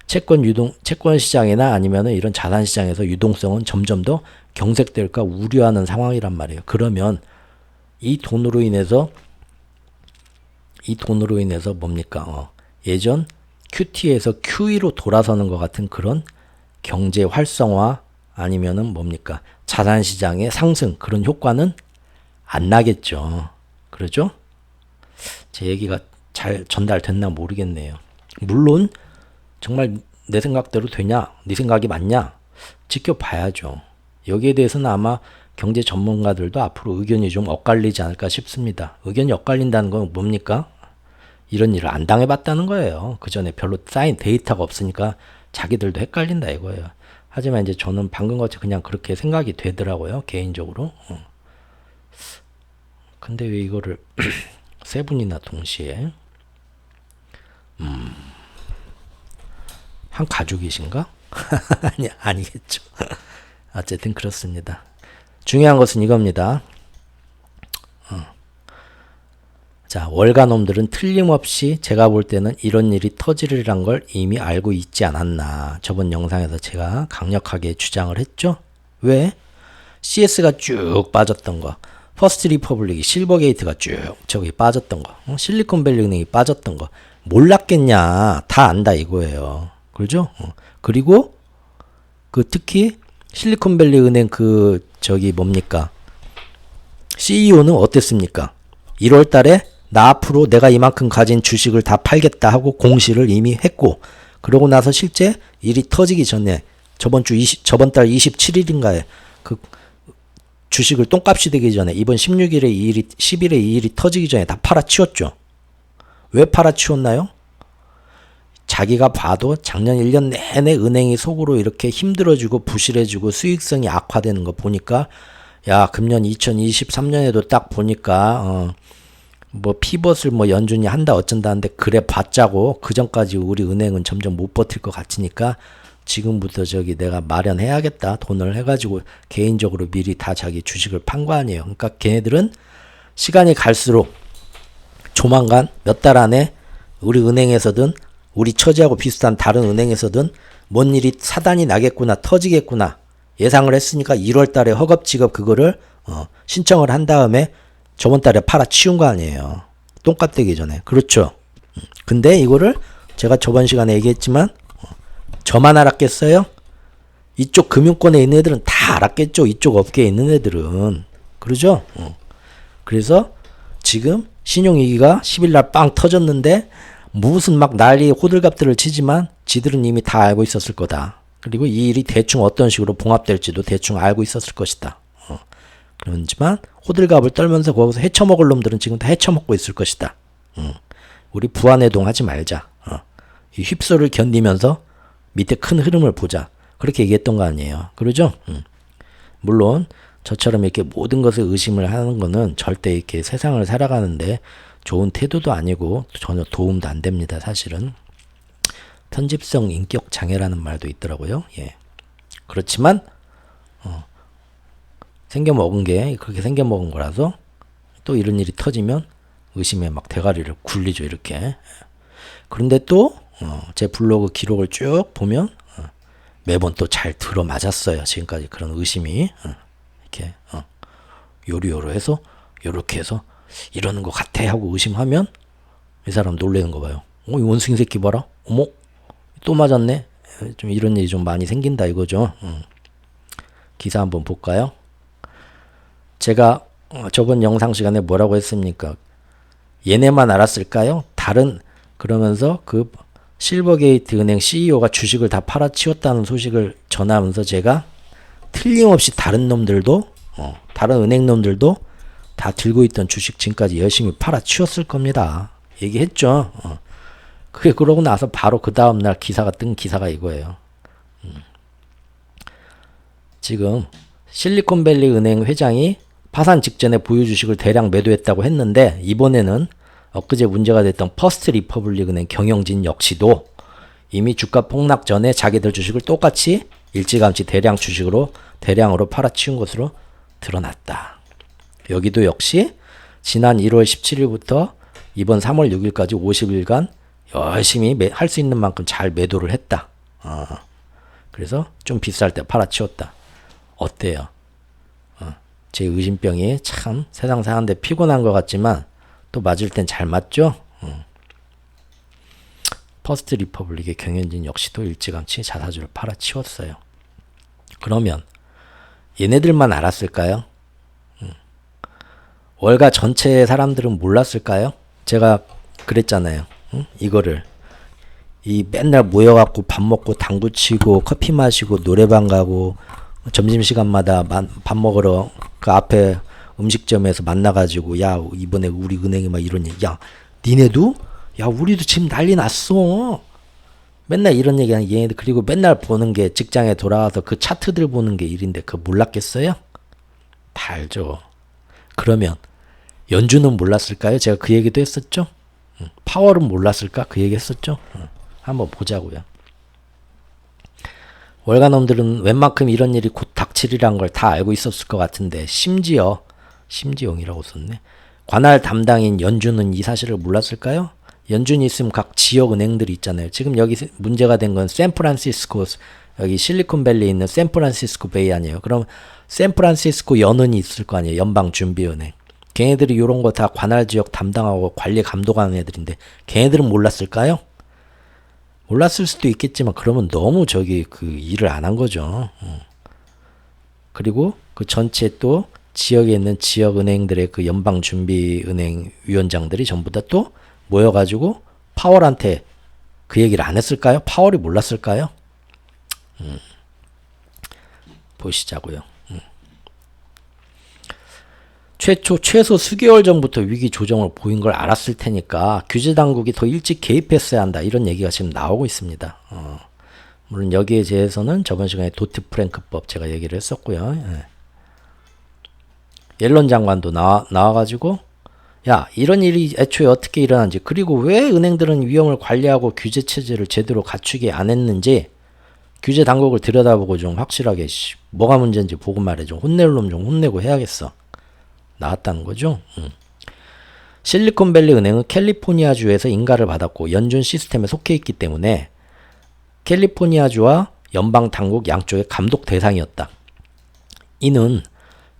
채권 시장이나 아니면은 이런 자산 시장에서 유동성은 점점 더 경색될까 우려하는 상황이란 말이에요. 그러면 이 돈으로 인해서 뭡니까? 예전 QT에서 QE로 돌아서는 것 같은 그런 경제 활성화 아니면은 뭡니까? 자산 시장의 상승 그런 효과는 안 나겠죠. 그러죠? 제 얘기가 잘 전달됐나 모르겠네요. 물론 정말 내 생각대로 되냐? 네 생각이 맞냐? 지켜봐야죠. 여기에 대해서는 아마 경제 전문가들도 앞으로 의견이 좀 엇갈리지 않을까 싶습니다. 의견이 엇갈린다는 건 뭡니까? 이런 일을 안 당해봤다는 거예요. 그 전에 별로 쌓인 데이터가 없으니까 자기들도 헷갈린다 이거예요. 하지만 이제 저는 방금 같이 그냥 그렇게 생각이 되더라고요. 개인적으로. 근데 왜 이거를 세 분이나 동시에 한 가족이신가? 아니겠죠. 어쨌든 그렇습니다. 중요한 것은 이겁니다. 자, 월가놈들은 틀림없이 제가 볼 때는 이런 일이 터지리란 걸 이미 알고 있지 않았나. 저번 영상에서 제가 강력하게 주장을 했죠. 왜? CS가 쭉 빠졌던 거, 퍼스트 리퍼블릭이 실버게이트가 쭉 저기 빠졌던 거, 실리콘밸리 은행이 빠졌던 거 몰랐겠냐. 다 안다 이거예요. 그렇죠? 그리고 특히 실리콘밸리 은행 CEO는 어땠습니까? 1월 달에 나 앞으로 내가 이만큼 가진 주식을 다 팔겠다 하고 공시를 이미 했고, 그러고 나서 실제 일이 터지기 전에 저번 달 27일인가에 그 주식을 똥값이 되기 전에 이번 10일에 이 일이 터지기 전에 다 팔아치웠죠. 왜 팔아치웠나요? 자기가 봐도 작년 1년 내내 은행이 속으로 이렇게 힘들어지고 부실해지고 수익성이 악화되는 거 보니까 야, 금년 2023년에도 딱 보니까 뭐 피벗을 뭐 연준이 한다 어쩐다는데 그래 봤자고 그 전까지 우리 은행은 점점 못 버틸 것 같으니까 지금부터 저기 내가 마련해야겠다 돈을 해가지고 개인적으로 미리 다 자기 주식을 판 거 아니에요. 그러니까 걔네들은 시간이 갈수록 조만간 몇 달 안에 우리 은행에서든 우리 처지하고 비슷한 다른 은행에서든 뭔 일이 사단이 나겠구나 터지겠구나 예상을 했으니까 1월 달에 허겁지겁 그거를 신청을 한 다음에 저번 달에 팔아 치운 거 아니에요. 똥값 되기 전에. 그렇죠. 근데 이거를 제가 저번 시간에 얘기했지만 저만 알았겠어요? 이쪽 금융권에 있는 애들은 다 알았겠죠. 이쪽 업계에 있는 애들은. 그러죠? 그래서 지금 신용위기가 10일날 빵 터졌는데 무슨 막 난리 호들갑들을 치지만 지들은 이미 다 알고 있었을 거다. 그리고 이 일이 대충 어떤 식으로 봉합될지도 대충 알고 있었을 것이다. 그렇지만 호들갑을 떨면서 거기서 헤쳐먹을 놈들은 지금 다 헤쳐먹고 있을 것이다. 우리 부안해동 하지 말자. 이 휩소를 견디면서 밑에 큰 흐름을 보자. 그렇게 얘기했던 거 아니에요. 그러죠? 물론 저처럼 이렇게 모든 것을 의심을 하는 거는 절대 이렇게 세상을 살아가는데 좋은 태도도 아니고 전혀 도움도 안 됩니다. 사실은. 편집성 인격 장애라는 말도 있더라고요. 예. 그렇지만 생겨먹은 게 그렇게 생겨먹은 거라서 또 이런 일이 터지면 의심에 막 대가리를 굴리죠. 이렇게. 그런데 또 제 블로그 기록을 쭉 보면 매번 또 잘 들어맞았어요. 지금까지 그런 의심이 이렇게 요리요로 해서 요렇게 해서 이러는 것 같아 하고 의심하면 이 사람 놀래는 거 봐요. 이 원숭이 새끼 봐라. 어머 또 맞았네. 좀 이런 일이 좀 많이 생긴다 이거죠. 기사 한번 볼까요? 제가 저번 영상 시간에 뭐라고 했습니까? 얘네만 알았을까요? 다른 그러면서 그 실버게이트 은행 CEO가 주식을 다 팔아치웠다는 소식을 전하면서 제가 틀림없이 다른 놈들도 다른 은행 놈들도 다 들고 있던 주식 지금까지 열심히 팔아치웠을 겁니다. 얘기했죠. 그러고 나서 바로 그 다음날 기사가 뜬 기사가 이거예요. 지금 실리콘밸리 은행 회장이 파산 직전에 보유 주식을 대량 매도했다고 했는데 이번에는 엊그제 문제가 됐던 퍼스트 리퍼블릭 은행 경영진 역시도 이미 주가 폭락 전에 자기들 주식을 똑같이 일찌감치 대량으로 팔아치운 것으로 드러났다. 여기도 역시 지난 1월 17일부터 이번 3월 6일까지 50일간 열심히 할 수 있는 만큼 잘 매도를 했다. 그래서 좀 비쌀 때 팔아치웠다. 어때요? 제 의심병이 참 세상 사는데 피곤한 것 같지만 또 맞을 땐 잘 맞죠? 퍼스트 리퍼블릭의 경영진 역시도 일찌감치 자사주를 팔아치웠어요. 그러면 얘네들만 알았을까요? 월가 전체 사람들은 몰랐을까요? 제가 그랬잖아요. 이거를 이 맨날 모여갖고 밥 먹고 당구 치고 커피 마시고 노래방 가고 점심시간마다 밥 먹으러 그 앞에 음식점에서 만나가지고 야 이번에 우리 은행이 막 이런 얘기 야 니네도? 야 우리도 지금 난리 났어. 맨날 이런 얘기하는 얘네들 그리고 맨날 보는 게 직장에 돌아와서 그 차트들 보는 게 일인데 그거 몰랐겠어요? 다 알죠. 그러면 연준은 몰랐을까요? 제가 그 얘기도 했었죠. 파월은 몰랐을까? 그 얘기 했었죠. 한번 보자고요. 월가놈들은 웬만큼 이런 일이 곧 닥치리란 걸 다 알고 있었을 것 같은데 심지어이라고 썼네. 관할 담당인 연준은 이 사실을 몰랐을까요? 연준이 있으면 각 지역 은행들이 있잖아요. 지금 여기 문제가 된 건 샌프란시스코 여기 실리콘밸리에 있는 샌프란시스코 베이 아니에요. 그럼 샌프란시스코 연은이 있을 거 아니에요. 연방준비은행. 걔네들이 이런 거 다 관할 지역 담당하고 관리 감독하는 애들인데 걔네들은 몰랐을까요? 몰랐을 수도 있겠지만 그러면 너무 그 일을 안 한 거죠. 그리고 그 전체 또 지역에 있는 지역은행들의 그 연방준비은행 위원장들이 전부 다 또 모여가지고 파월한테 그 얘기를 안 했을까요? 파월이 몰랐을까요? 보시자고요. 최소 수개월 전부터 위기 조정을 보인 걸 알았을 테니까 규제 당국이 더 일찍 개입했어야 한다. 이런 얘기가 지금 나오고 있습니다. 물론 여기에 대해서는 저번 시간에 도트 프랭크법 제가 얘기를 했었고요. 예. 옐런 장관도 나와가지고 야, 이런 일이 애초에 어떻게 일어난지, 그리고 왜 은행들은 위험을 관리하고 규제 체제를 제대로 갖추게 안 했는지 규제 당국을 들여다보고 좀 확실하게 뭐가 문제인지 보고 말해. 좀 혼낼 놈 좀 혼내고 해야겠어. 나왔다는 거죠. 실리콘밸리 은행은 캘리포니아주에서 인가를 받았고 연준 시스템에 속해 있기 때문에 캘리포니아주와 연방 당국 양쪽의 감독 대상이었다. 이는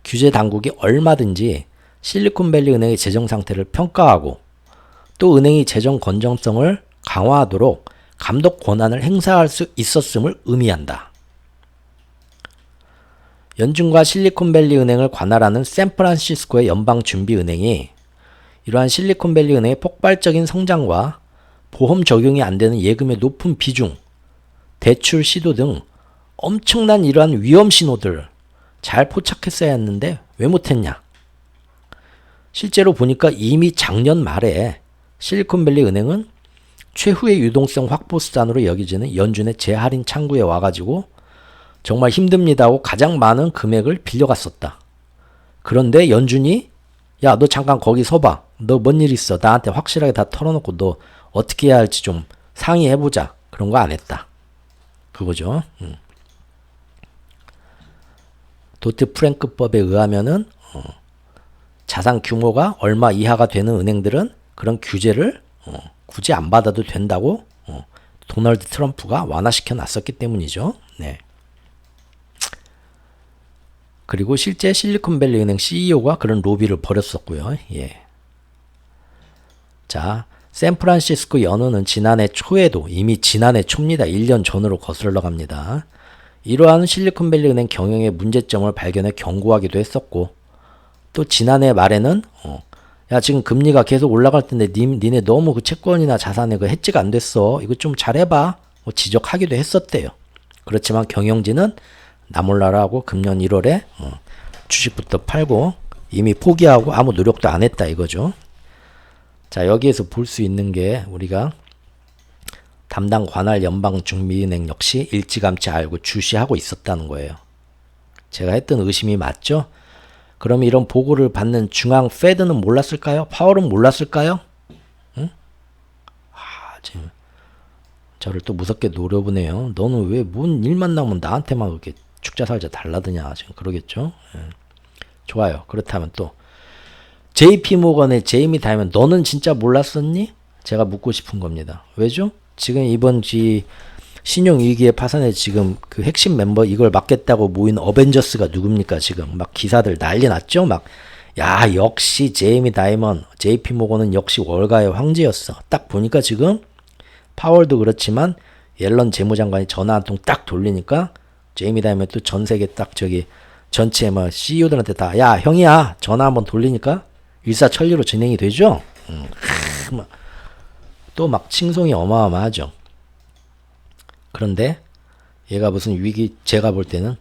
규제 당국이 얼마든지 실리콘밸리 은행의 재정 상태를 평가하고 또 은행이 재정 건전성을 강화하도록 감독 권한을 행사할 수 있었음을 의미한다. 연준과 실리콘밸리 은행을 관할하는 샌프란시스코의 연방준비은행이 이러한 실리콘밸리 은행의 폭발적인 성장과 보험 적용이 안 되는 예금의 높은 비중, 대출 시도 등 엄청난 이러한 위험 신호들 잘 포착했어야 했는데 왜 못했냐? 실제로 보니까 이미 작년 말에 실리콘밸리 은행은 최후의 유동성 확보 수단으로 여겨지는 연준의 재할인 창구에 와가지고 정말 힘듭니다 하고 가장 많은 금액을 빌려갔었다. 그런데 연준이 야, 너 잠깐 거기 서봐. 너 뭔 일 있어. 나한테 확실하게 다 털어놓고 너 어떻게 해야 할지 좀 상의해보자. 그런 거 안 했다. 그거죠. 도트 프랭크법에 의하면은 자산 규모가 얼마 이하가 되는 은행들은 그런 규제를 굳이 안 받아도 된다고 도널드 트럼프가 완화시켜 놨었기 때문이죠. 네. 그리고 실제 실리콘밸리 은행 CEO가 그런 로비를 벌였었고요. 예. 자, 샌프란시스코 연은은 지난해 초에도 이미 지난해 초입니다. 1년 전으로 거슬러 갑니다. 이러한 실리콘밸리 은행 경영의 문제점을 발견해 경고하기도 했었고 또 지난해 말에는 야, 지금 금리가 계속 올라갈 텐데 니네 너무 그 채권이나 자산에 그 해지가 안 됐어. 이거 좀 잘해봐. 지적하기도 했었대요. 그렇지만 경영진은 나 몰라라 하고 금년 1월에 주식부터 팔고 이미 포기하고 아무 노력도 안 했다 이거죠. 자, 여기에서 볼 수 있는 게 우리가 담당 관할 연방준비은행 역시 일찌감치 알고 주시하고 있었다는 거예요. 제가 했던 의심이 맞죠? 그럼 이런 보고를 받는 중앙 페드는 몰랐을까요? 파월은 몰랐을까요? 응? 지금 저를 또 무섭게 노려보네요. 너는 왜 뭔 일만 나오면 나한테만 그렇게 축자살자 달라드냐 지금 그러겠죠. 예. 좋아요. 그렇다면 또 JP모건의 제이미 다이먼 너는 진짜 몰랐었니? 제가 묻고 싶은 겁니다. 왜죠? 지금 이번 신용위기의 파산에 지금 그 핵심 멤버 이걸 막겠다고 모인 어벤져스가 누굽니까? 지금 막 기사들 난리 났죠? 막 야, 역시 제이미 다이먼, JP모건은 역시 월가의 황제였어. 딱 보니까 지금 파월도 그렇지만 옐런 재무장관이 전화 한 통 딱 돌리니까 제이미 다이먼 또 전 세계 딱 저기 전체 뭐 CEO들한테 다 야, 형이야. 전화 한번 돌리니까 일사천리로 진행이 되죠? 또 막 칭송이 어마어마하죠. 그런데 얘가 무슨 위기, 제가 볼 때는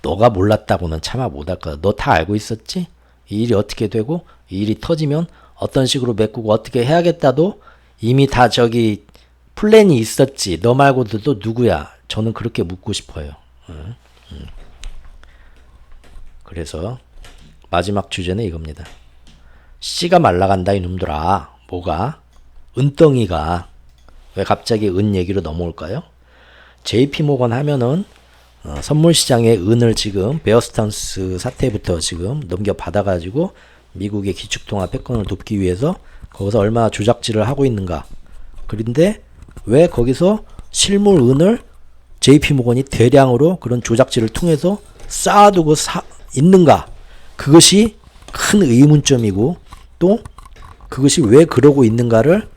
너가 몰랐다고는 차마 못할 거야. 너 다 알고 있었지? 이 일이 어떻게 되고 이 일이 터지면 어떤 식으로 메꾸고 어떻게 해야겠다도 이미 다 저기 플랜이 있었지. 너 말고도 또 누구야? 저는 그렇게 묻고 싶어요. 그래서 마지막 주제는 이겁니다. 씨가 말라간다 이놈들아. 뭐가? 은덩이가 왜 갑자기 은 얘기로 넘어올까요? JP모건 하면은 선물 시장에 은을 지금 베어스타운스 사태부터 지금 넘겨받아가지고 미국의 기축통화 패권을 돕기 위해서 거기서 얼마나 조작질을 하고 있는가. 그런데 왜 거기서 실물 은을 JP모건이 대량으로 그런 조작질을 통해서 쌓아두고 있는가. 그것이 큰 의문점이고 또 그것이 왜 그러고 있는가를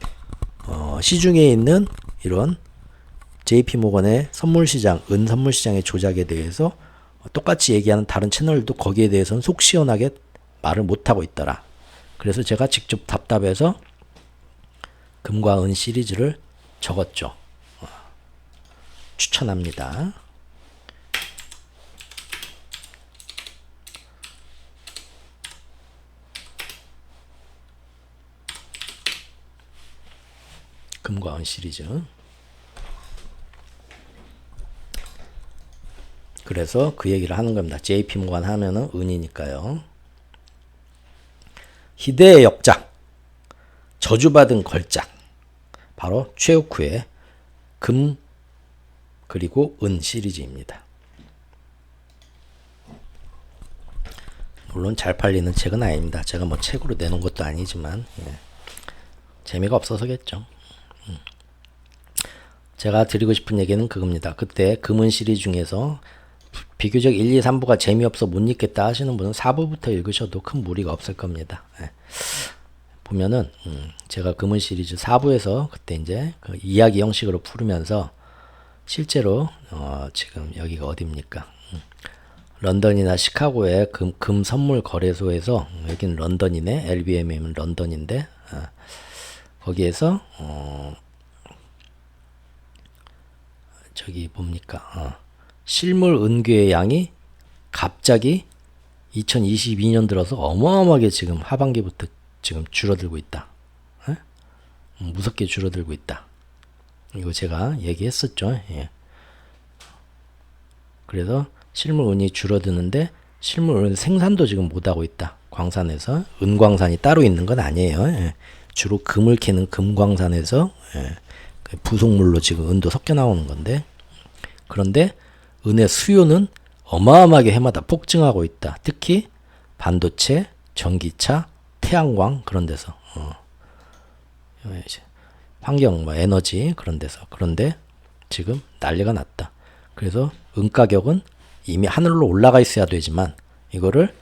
시중에 있는 이런 JP모건의 선물시장, 은 선물시장의 조작에 대해서 똑같이 얘기하는 다른 채널도 거기에 대해서는 속 시원하게 말을 못하고 있더라. 그래서 제가 직접 답답해서 금과 은 시리즈를 적었죠. 추천합니다. 금과 은 시리즈. 그래서 그 얘기를 하는 겁니다. JP모간 하면은 은이니까요. 희대의 역작, 저주받은 걸작, 바로 최욱후의 금 그리고 은 시리즈입니다. 물론 잘 팔리는 책은 아닙니다. 제가 뭐 책으로 내놓은 것도 아니지만 재미가 없어서겠죠. 제가 드리고 싶은 얘기는 그겁니다. 그때 금은 시리즈 중에서 비교적 1, 2, 3부가 재미없어 못 읽겠다 하시는 분은 4부부터 읽으셔도 큰 무리가 없을 겁니다. 보면은 제가 금은 시리즈 4부에서 그때 이제 그 이야기 형식으로 풀으면서 실제로 지금 여기가 어디입니까? 런던이나 시카고의 금 선물 거래소에서, 여기는 런던이네, LBM은 런던인데 거기에서 저기 뭡니까? 실물 은괴의 양이 갑자기 2022년 들어서 어마어마하게 지금 하반기부터 지금 줄어들고 있다. 무섭게 줄어들고 있다. 이거 제가 얘기했었죠. 예. 그래서 실물 은이 줄어드는데 실물 은 생산도 지금 못하고 있다. 광산에서 은광산이 따로 있는 건 아니에요. 예. 주로 금을 캐는 금광산에서 부속물로 지금 은도 섞여 나오는 건데, 그런데 은의 수요는 어마어마하게 해마다 폭증하고 있다. 특히 반도체, 전기차, 태양광 그런 데서 환경, 뭐 에너지 그런 데서. 그런데 지금 난리가 났다. 그래서 은 가격은 이미 하늘로 올라가 있어야 되지만 이거를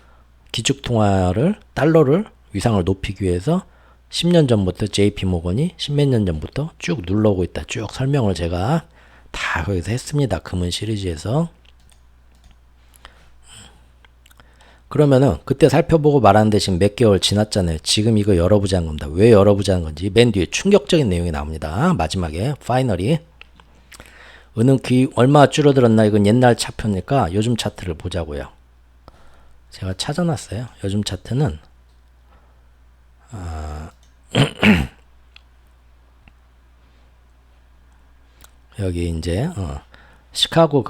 기축통화를 달러를 위상을 높이기 위해서 10년 전부터 JP모건이 10몇 년 전부터 쭉 눌러오고 있다. 쭉 설명을 제가 다 거기서 했습니다. 금은 시리즈에서. 그러면은 그때 살펴보고 말하는 데 지금 몇 개월 지났잖아요. 지금 이거 열어보자는 겁니다. 왜 열어보자는 건지 맨 뒤에 충격적인 내용이 나옵니다. 마지막에 파이널이 은은 얼마 줄어들었나. 이건 옛날 차트니까 요즘 차트를 보자고요. 제가 찾아놨어요. 요즘 차트는 여기 이제 시카고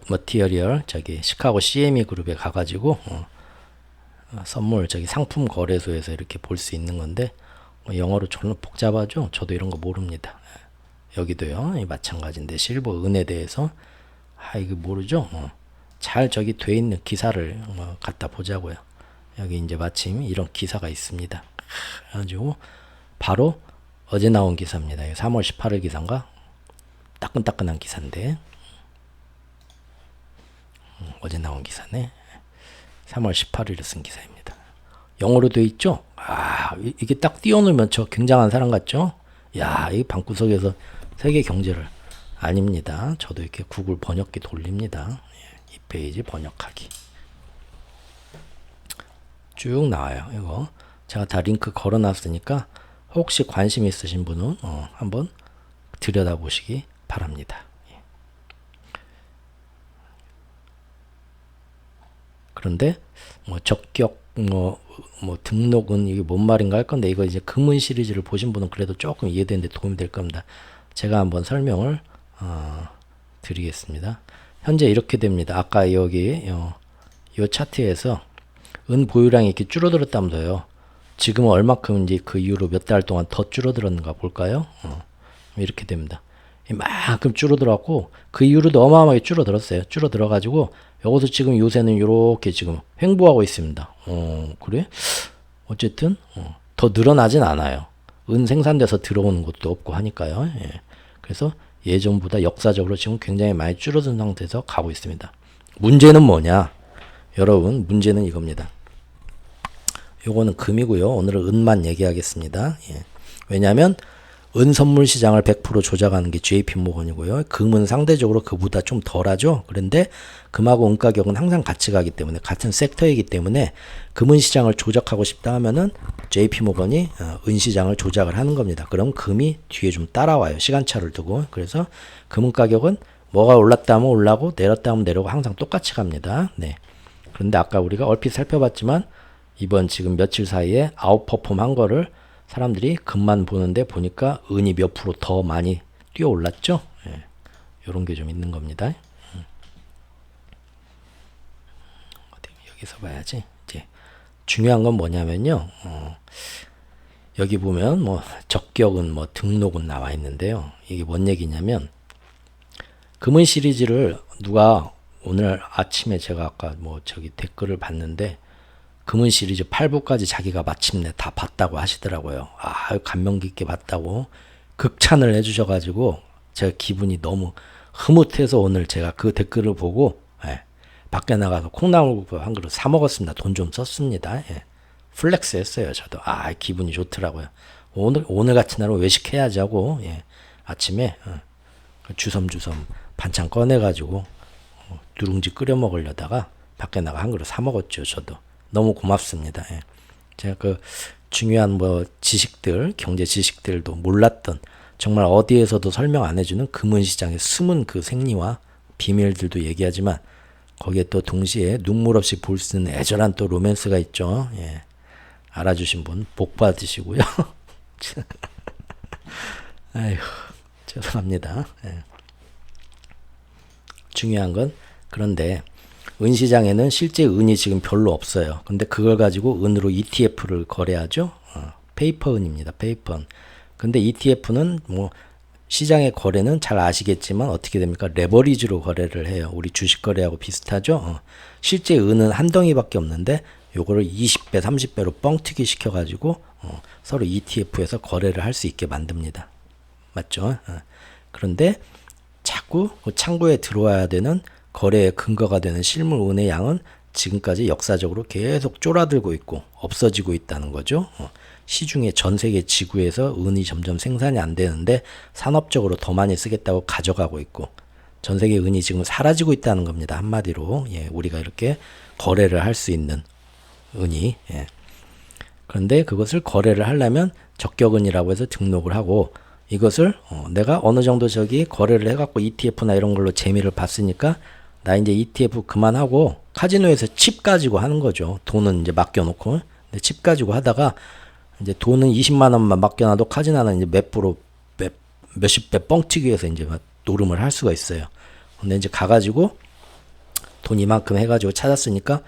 머티리얼 저기 시카고 CME 그룹에 가가지고 선물 저기 상품 거래소에서 이렇게 볼 수 있는 건데, 영어로 졸라 복잡하죠. 저도 이런 거 모릅니다. 여기도요, 마찬가지인데 실버 은에 대해서 이거 모르죠. 잘 저기 돼 있는 기사를 갖다 보자고요. 여기 이제 마침 이런 기사가 있습니다. 그래가지고 바로 어제 나온 기사입니다. 3월 18일 기사인가? 따끈따끈한 기사인데 어제 나온 기사네. 3월 18일에 쓴 기사입니다. 영어로 돼 있죠? 이게 딱 띄워놓으면 저 굉장한 사람 같죠? 야, 이 방구석에서 세계 경제를. 아닙니다. 저도 이렇게 구글 번역기 돌립니다. 이 페이지 번역하기 쭉 나와요. 이거 제가 다 링크 걸어놨으니까 혹시 관심 있으신 분은 한번 들여다보시기 바랍니다. 그런데 적격 등록은 이게 뭔 말인가 할 건데, 이거 이제 금은 시리즈를 보신 분은 그래도 조금 이해되는데 도움이 될 겁니다. 제가 한번 설명을 드리겠습니다. 현재 이렇게 됩니다. 아까 여기 요 차트에서 은 보유량이 이렇게 줄어들었다면서요. 지금은 얼마큼인지 그 이후로 몇 달 동안 더 줄어들었는가 볼까요? 이렇게 됩니다. 이만큼 줄어들었고 그 이후로도 어마어마하게 줄어들었어요. 줄어들어가지고 여기서 지금 요새는 이렇게 지금 횡보하고 있습니다. 그래? 어쨌든 더 늘어나진 않아요. 은 생산돼서 들어오는 것도 없고 하니까요. 예. 그래서 예전보다 역사적으로 지금 굉장히 많이 줄어든 상태에서 가고 있습니다. 문제는 뭐냐? 여러분, 문제는 이겁니다. 요거는 금이고요. 오늘은 은만 얘기하겠습니다. 예. 왜냐하면 은 선물 시장을 100% 조작하는 게 JP모건이고요. 금은 상대적으로 그보다 좀 덜하죠. 그런데 금하고 은 가격은 항상 같이 가기 때문에, 같은 섹터이기 때문에 금은 시장을 조작하고 싶다 하면은 JP모건이 은 시장을 조작을 하는 겁니다. 그럼 금이 뒤에 좀 따라와요. 시간차를 두고. 그래서 금은 가격은 뭐가 올랐다 하면 올라고 내렸다 하면 내려고 항상 똑같이 갑니다. 네. 그런데 아까 우리가 얼핏 살펴봤지만 이번 지금 며칠 사이에 아웃퍼폼 한 거를 사람들이 금만 보는데 보니까 은이 몇 프로 더 많이 뛰어 올랐죠. 예. 요런 게 좀 있는 겁니다. 어디 여기서 봐야지. 이제 중요한 건 뭐냐면요. 여기 보면 뭐 적격은 뭐 등록은 나와 있는데요. 이게 뭔 얘기냐면 금은 시리즈를 누가 오늘 아침에 제가 아까 뭐 저기 댓글을 봤는데 금은 시리즈 8부까지 자기가 마침내 다 봤다고 하시더라고요. 아, 감명 깊게 봤다고 극찬을 해주셔가지고 제가 기분이 너무 흐뭇해서 오늘 제가 그 댓글을 보고 예, 밖에 나가서 콩나물국밥 한 그릇 사 먹었습니다. 돈 좀 썼습니다. 예. 플렉스 했어요. 저도 아 기분이 좋더라고요. 오늘 같은 날은 외식해야지 하고 예, 아침에 주섬주섬 반찬 꺼내가지고 누룽지 끓여 먹으려다가 밖에 나가 한 그릇 사 먹었죠. 저도 너무 고맙습니다. 예. 제가 그 중요한 뭐 지식들 경제 지식들도 몰랐던 정말 어디에서도 설명 안 해주는 금은시장의 숨은 그 생리와 비밀들도 얘기하지만 거기에 또 동시에 눈물 없이 볼 수 있는 애절한 또 로맨스가 있죠. 예. 알아주신 분 복 받으시고요. 아휴 죄송합니다. 예. 중요한 건 그런데 은시장에는 실제 은이 지금 별로 없어요. 근데 그걸 가지고 은으로 ETF를 거래하죠. 페이퍼은입니다. 페이퍼은. 근데 ETF는 뭐 시장의 거래는 잘 아시겠지만 어떻게 됩니까? 레버리지로 거래를 해요. 우리 주식 거래하고 비슷하죠. 실제 은은 한 덩이밖에 없는데 요거를 20배, 30배로 뻥튀기 시켜가지고 서로 ETF에서 거래를 할 수 있게 만듭니다. 맞죠? 그런데 자꾸 창고에 들어와야 되는 거래의 근거가 되는 실물 은의 양은 지금까지 역사적으로 계속 쫄아들고 있고 없어지고 있다는 거죠. 시중에 전 세계 지구에서 은이 점점 생산이 안 되는데 산업적으로 더 많이 쓰겠다고 가져가고 있고 전 세계 은이 지금 사라지고 있다는 겁니다. 한마디로 예, 우리가 이렇게 거래를 할 수 있는 은이 예. 그런데 그것을 거래를 하려면 적격은이라고 해서 등록을 하고 이것을 내가 어느 정도 저기 거래를 해갖고 ETF나 이런 걸로 재미를 봤으니까 나 이제 ETF 그만하고 카지노에서 칩 가지고 하는 거죠. 돈은 이제 맡겨놓고 근데 칩 가지고 하다가 이제 돈은 20만 원만 맡겨놔도 카지노는 이제 몇십 배 뻥튀기 해서 이제 노름을 할 수가 있어요. 근데 이제 가가지고 돈 이만큼 해가지고 찾았으니까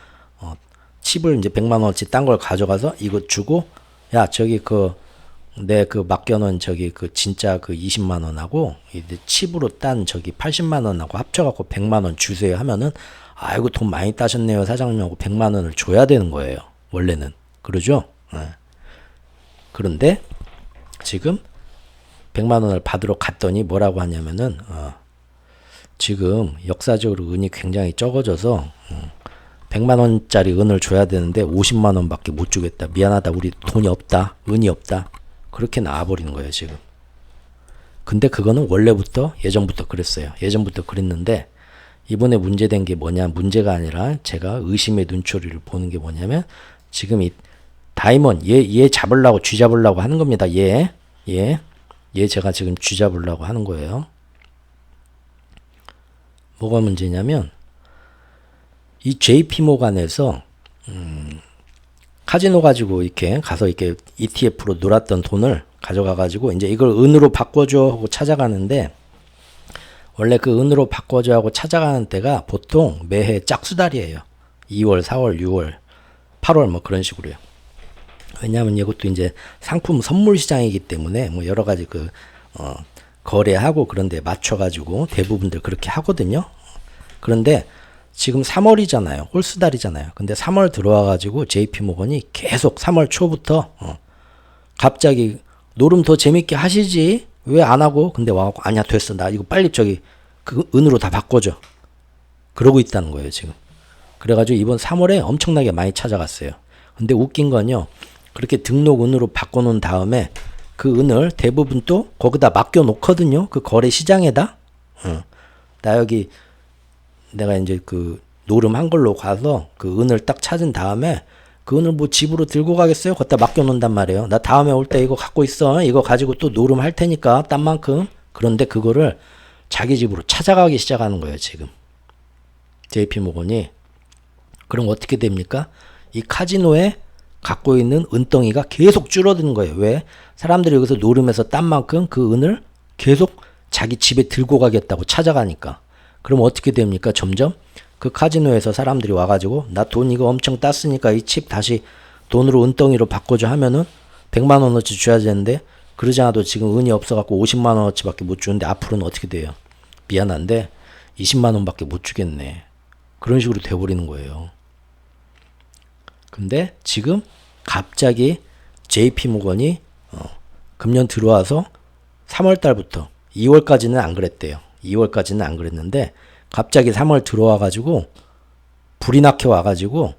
칩을 이제 100만 원어치 딴 걸 가져가서 이거 주고 야 저기 내 그 맡겨놓은 저기 그 진짜 그 20만 원하고 이제 칩으로 딴 저기 80만 원하고 합쳐갖고 100만 원 주세요 하면은 아이고 돈 많이 따셨네요 사장님하고 100만 원을 줘야 되는 거예요. 원래는 그러죠. 네. 그런데 지금 100만 원을 받으러 갔더니 뭐라고 하냐면은 지금 역사적으로 은이 굉장히 적어져서 100만 원짜리 은을 줘야 되는데 50만 원밖에 못 주겠다. 미안하다. 우리 돈이 없다. 은이 없다. 그렇게 나와버리는 거예요 지금. 근데 그거는 원래부터 예전부터 그랬어요. 예전부터 그랬는데 이번에 문제된 게 뭐냐 문제가 아니라 제가 의심의 눈초리를 보는 게 뭐냐면 지금 이 다이먼 얘 잡으려고 쥐 잡으려고 하는 겁니다. 얘 제가 지금 쥐 잡으려고 하는 거예요. 뭐가 문제냐면 이 JP모간에서 카지노 가지고 이렇게 가서 이렇게 ETF로 놀았던 돈을 가져가 가지고 이제 이걸 은으로 바꿔줘 하고 찾아가는데 원래 그 은으로 바꿔줘 하고 찾아가는 때가 보통 매해 짝수달이에요. 2월, 4월, 6월, 8월 뭐 그런 식으로요. 왜냐하면 이것도 이제 상품 선물 시장이기 때문에 뭐 여러 가지 거래하고 그런 데 맞춰 가지고 대부분들 그렇게 하거든요. 그런데 지금 3월이잖아요. 홀수달이잖아요. 근데 3월 들어와가지고 JP모건이 계속 3월 초부터 갑자기 노름 더 재밌게 하시지 왜 안 하고 근데 와갖고 아니야 됐어 나 이거 빨리 저기 그 은으로 다 바꿔줘 그러고 있다는 거예요 지금. 그래가지고 이번 3월에 엄청나게 많이 찾아갔어요. 근데 웃긴 건요 그렇게 등록 은으로 바꿔놓은 다음에 그 은을 대부분 또 거기다 맡겨놓거든요. 그 거래 시장에다. 나 여기 내가 이제 그 노름한 걸로 가서 그 은을 딱 찾은 다음에 그 은을 뭐 집으로 들고 가겠어요? 거기다 맡겨놓는단 말이에요. 나 다음에 올 때 이거 갖고 있어. 이거 가지고 또 노름할 테니까 딴 만큼. 그런데 그거를 자기 집으로 찾아가기 시작하는 거예요 지금. JP모건이. 그럼 어떻게 됩니까? 이 카지노에 갖고 있는 은덩이가 계속 줄어드는 거예요. 왜? 사람들이 여기서 노름에서 딴 만큼 그 은을 계속 자기 집에 들고 가겠다고 찾아가니까. 그럼 어떻게 됩니까? 점점 그 카지노에서 사람들이 와가지고 나 돈 이거 엄청 땄으니까 이 칩 다시 돈으로 은덩이로 바꿔줘 하면은 100만 원어치 줘야 되는데 그러지 않아도 지금 은이 없어갖고 50만 원어치밖에 못 주는데 앞으로는 어떻게 돼요? 미안한데 20만 원밖에 못 주겠네. 그런 식으로 돼버리는 거예요. 근데 지금 갑자기 JP모건이 금년 들어와서 3월 달부터 2월까지는 안 그랬대요. 2월까지는 안 그랬는데 갑자기 3월 들어와 가지고 불이 나게 와 가지고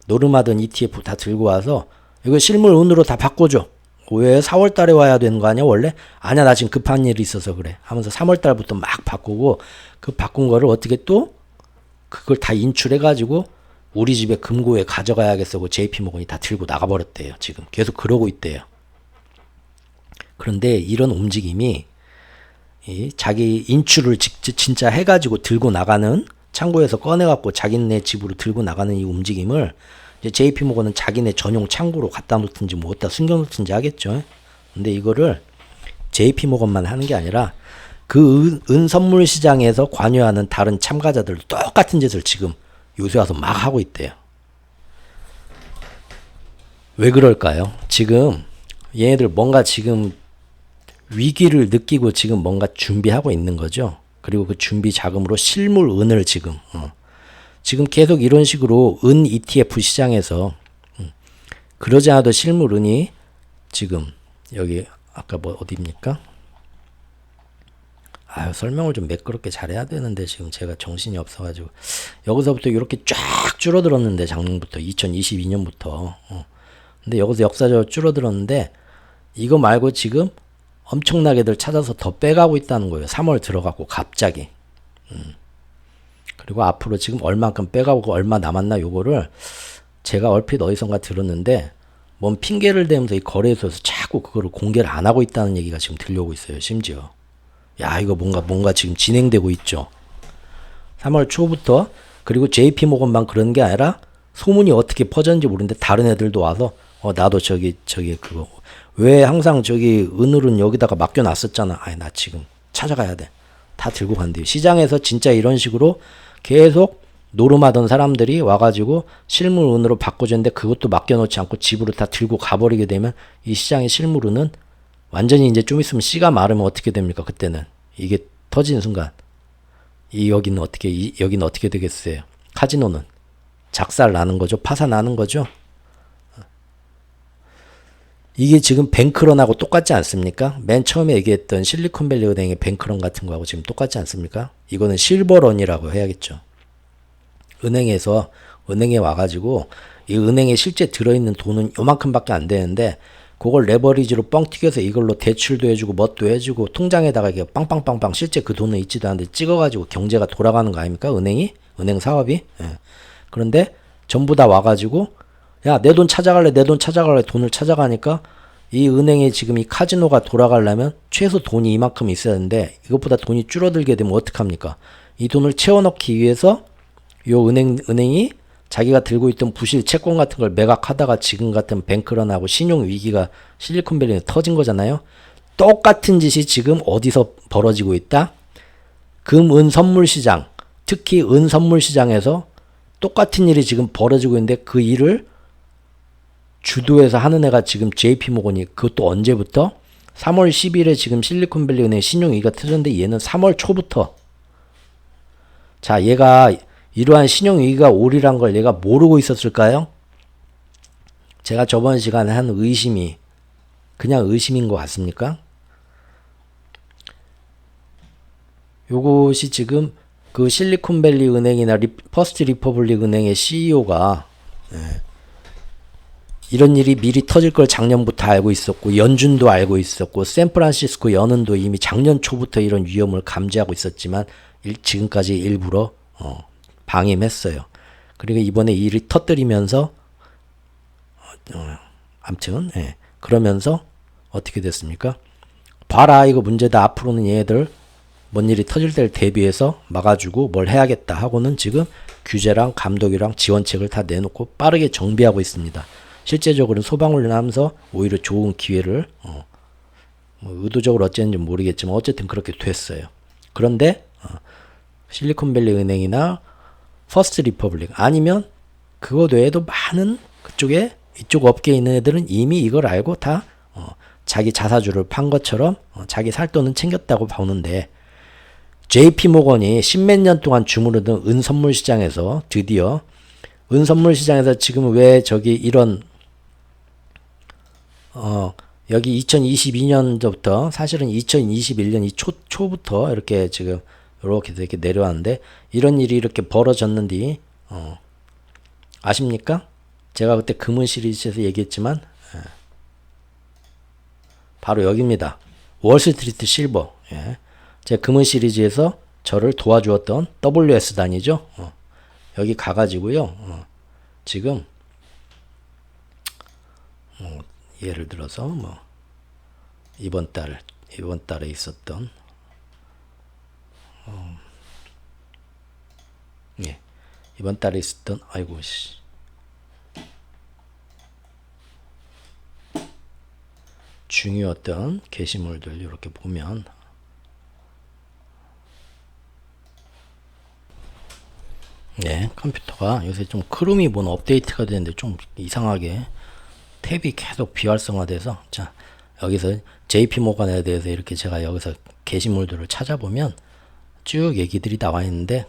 노름하던 ETF 다 들고 와서 이거 실물 은으로 다 바꿔줘. 왜 4월 달에 와야 되는 거 아니야 원래? 아니야 나 지금 급한 일이 있어서 그래 하면서 3월 달부터 막 바꾸고 그 바꾼 거를 어떻게 또 그걸 다 인출해 가지고 우리 집에 금고에 가져가야겠어. 그 JP모건이 다 들고 나가버렸대요. 지금 계속 그러고 있대요. 그런데 이런 움직임이 자기 인출을 진짜 해가지고 들고 나가는 창고에서 꺼내갖고 자기네 집으로 들고 나가는 이 움직임을 이제 JP모건은 자기네 전용 창고로 갖다 놓든지 뭐 어디다 숨겨놓든지 하겠죠. 근데 이거를 JP모건만 하는 게 아니라 그 은 선물 시장에서 관여하는 다른 참가자들도 똑같은 짓을 지금 요새 와서 막 하고 있대요. 왜 그럴까요? 지금 얘네들 뭔가 지금 위기를 느끼고 지금 뭔가 준비하고 있는 거죠. 그리고 그 준비 자금으로 실물 은을 지금 계속 이런 식으로 은 ETF 시장에서 그러지 않아도 실물 은이 지금 여기 아까 뭐 어디입니까? 설명을 좀 매끄럽게 잘해야 되는데 지금 제가 정신이 없어가지고 여기서부터 이렇게 쫙 줄어들었는데 작년부터 2022년부터 근데 여기서 역사적으로 줄어들었는데 이거 말고 지금 엄청나게들 찾아서 더 빼가고 있다는 거예요. 3월 들어가고 갑자기 그리고 앞으로 지금 얼만큼 빼가고 얼마 남았나 요거를 제가 얼핏 어디선가 들었는데 뭔 핑계를 대면서 이 거래소에서 자꾸 그거를 공개를 안 하고 있다는 얘기가 지금 들려오고 있어요. 심지어 야 이거 뭔가 지금 진행되고 있죠. 3월 초부터 그리고 JP모건만 그런 게 아니라 소문이 어떻게 퍼졌는지 모르는데 다른 애들도 와서 나도 저기 그거 왜 항상 저기 은을은 여기다가 맡겨놨었잖아. 나 지금 찾아가야 돼. 다 들고 간대요. 시장에서 진짜 이런 식으로 계속 노름하던 사람들이 와가지고 실물 은으로 바꿔줬는데 그것도 맡겨놓지 않고 집으로 다 들고 가버리게 되면 이 시장의 실물 은은 완전히 이제 좀 있으면 씨가 마르면 어떻게 됩니까? 그때는 이게 터진 순간 여기는 어떻게 되겠어요? 카지노는 작살 나는 거죠. 파산 나는 거죠. 이게 지금 뱅크런하고 똑같지 않습니까? 맨 처음에 얘기했던 실리콘밸리 은행의 뱅크런 같은 거하고 지금 똑같지 않습니까? 이거는 실버런이라고 해야겠죠. 은행에 와가지고 이 은행에 실제 들어있는 돈은 요만큼밖에 안 되는데 그걸 레버리지로 뻥 튀겨서 이걸로 대출도 해주고 뭣도 해주고 통장에다가 이게 빵빵빵빵 실제 그 돈은 있지도 않은데 찍어가지고 경제가 돌아가는 거 아닙니까? 은행 사업이. 예. 그런데 전부 다 와가지고 야, 내 돈 찾아갈래 돈을 찾아가니까 이 은행에 지금 이 카지노가 돌아가려면 최소 돈이 이만큼 있어야 되는데 이것보다 돈이 줄어들게 되면 어떡합니까? 이 돈을 채워넣기 위해서 요 은행이 자기가 들고 있던 부실 채권 같은 걸 매각하다가 지금 같은 뱅크런하고 신용 위기가 실리콘밸리에 터진 거잖아요. 똑같은 짓이 지금 어디서 벌어지고 있다? 은 선물 시장, 특히 은 선물 시장에서 똑같은 일이 지금 벌어지고 있는데 그 일을 주도해서 하는 애가 지금 JP모건이 그것도 언제부터? 3월 10일에 지금 실리콘밸리 은행 신용위기가 터졌는데 얘는 3월 초부터 자 얘가 이러한 신용위기가 오리란 걸 얘가 모르고 있었을까요? 제가 저번 시간에 한 의심이 그냥 의심인 것 같습니까? 요것이 지금 그 실리콘밸리 은행이나 퍼스트 리퍼블릭 은행의 CEO가 이런 일이 미리 터질 걸 작년부터 알고 있었고 연준도 알고 있었고 샌프란시스코 연은도 이미 작년 초부터 이런 위험을 감지하고 있었지만 지금까지 일부러 방임했어요. 그리고 이번에 이 일이 터뜨리면서 아무튼 그러면서 어떻게 됐습니까? 봐라 이거 문제다. 앞으로는 얘네들 뭔 일이 터질 때를 대비해서 막아주고 뭘 해야겠다 하고는 지금 규제랑 감독이랑 지원책을 다 내놓고 빠르게 정비하고 있습니다. 실제적으로는 소방울이 나면서 오히려 좋은 기회를 뭐 의도적으로 어쨌는지 모르겠지만 어쨌든 그렇게 됐어요. 그런데 실리콘밸리 은행이나 퍼스트 리퍼블릭 아니면 그거 외에도 많은 그쪽에 이쪽 업계에 있는 애들은 이미 이걸 알고 다 자기 자사주를 판 것처럼 자기 살 돈은 챙겼다고 보는데 JP 모건이 십몇 년 동안 주무르던 은선물 시장에서 드디어 은선물 시장에서 지금 왜 저기 이런 여기 2022년부터 사실은 2021년 이 초부터 이렇게 지금 이렇게 내려왔는데 이런 일이 이렇게 벌어졌는데 아십니까? 제가 그때 금은 시리즈에서 얘기했지만 바로 여기입니다. 월스트리트 실버. 예. 제가 금은 시리즈에서 저를 도와주었던 WS 단이죠. 여기 가가지고요. 지금 예를 들어서 뭐 이번 달에 있었던 예. 이번 달에 있었던 아이고 씨. 중요했던 게시물들 이렇게 보면 네, 컴퓨터가 요새 좀 크롬이 뭔 업데이트가 되는데 좀 이상하게 탭이 계속 비활성화돼서 자 여기서 JP모건에 대해서 이렇게 제가 여기서 게시물들을 찾아보면 쭉 얘기들이 나와 있는데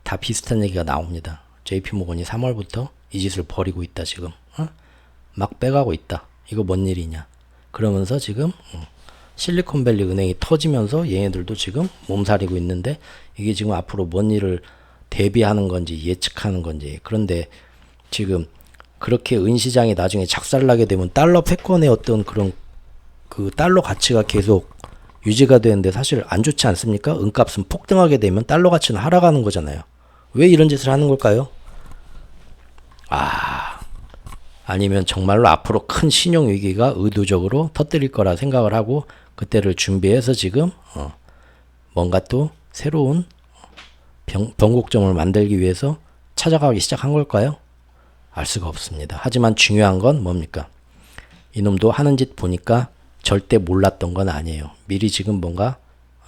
다 비슷한 얘기가 나옵니다. JP모건이 3월부터 이 짓을 벌이고 있다 지금 막 빼가고 있다. 이거 뭔 일이냐. 그러면서 지금 실리콘밸리 은행이 터지면서 얘네들도 지금 몸살이고 있는데 이게 지금 앞으로 뭔 일을 대비하는 건지 예측하는 건지 그런데 지금 그렇게 은시장이 나중에 작살나게 되면 달러 패권의 어떤 그런 그 달러 가치가 계속 유지가 되는데 사실 안 좋지 않습니까? 은값은 폭등하게 되면 달러 가치는 하락하는 거잖아요. 왜 이런 짓을 하는 걸까요? 아니면 정말로 앞으로 큰 신용 위기가 의도적으로 터뜨릴 거라 생각을 하고 그때를 준비해서 지금 뭔가 또 새로운 변곡점을 만들기 위해서 찾아가기 시작한 걸까요? 알 수가 없습니다. 하지만 중요한 건 뭡니까? 이놈도 하는 짓 보니까 절대 몰랐던 건 아니에요. 미리 지금 뭔가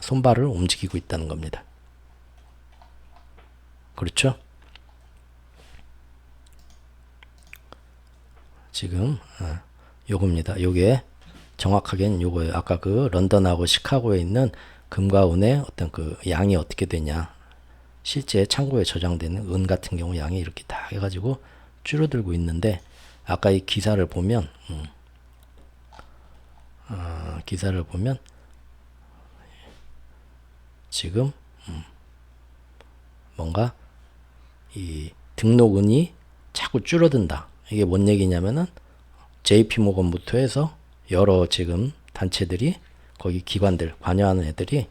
손발을 움직이고 있다는 겁니다. 그렇죠? 지금 요겁니다. 요게 정확하게는 요거예요. 아까 그 런던하고 시카고에 있는 금과 은의 어떤 그 양이 어떻게 되냐. 실제 창고에 저장되는 은 같은 경우 양이 이렇게 다 해가지고 줄어들고 있는데 아까 이 기사를 보면 지금 뭔가 이 등록은이 자꾸 줄어든다. 이게 뭔 얘기냐면은 JP모건부터 해서 여러 지금 단체들이 거기 기관들 관여하는 애들이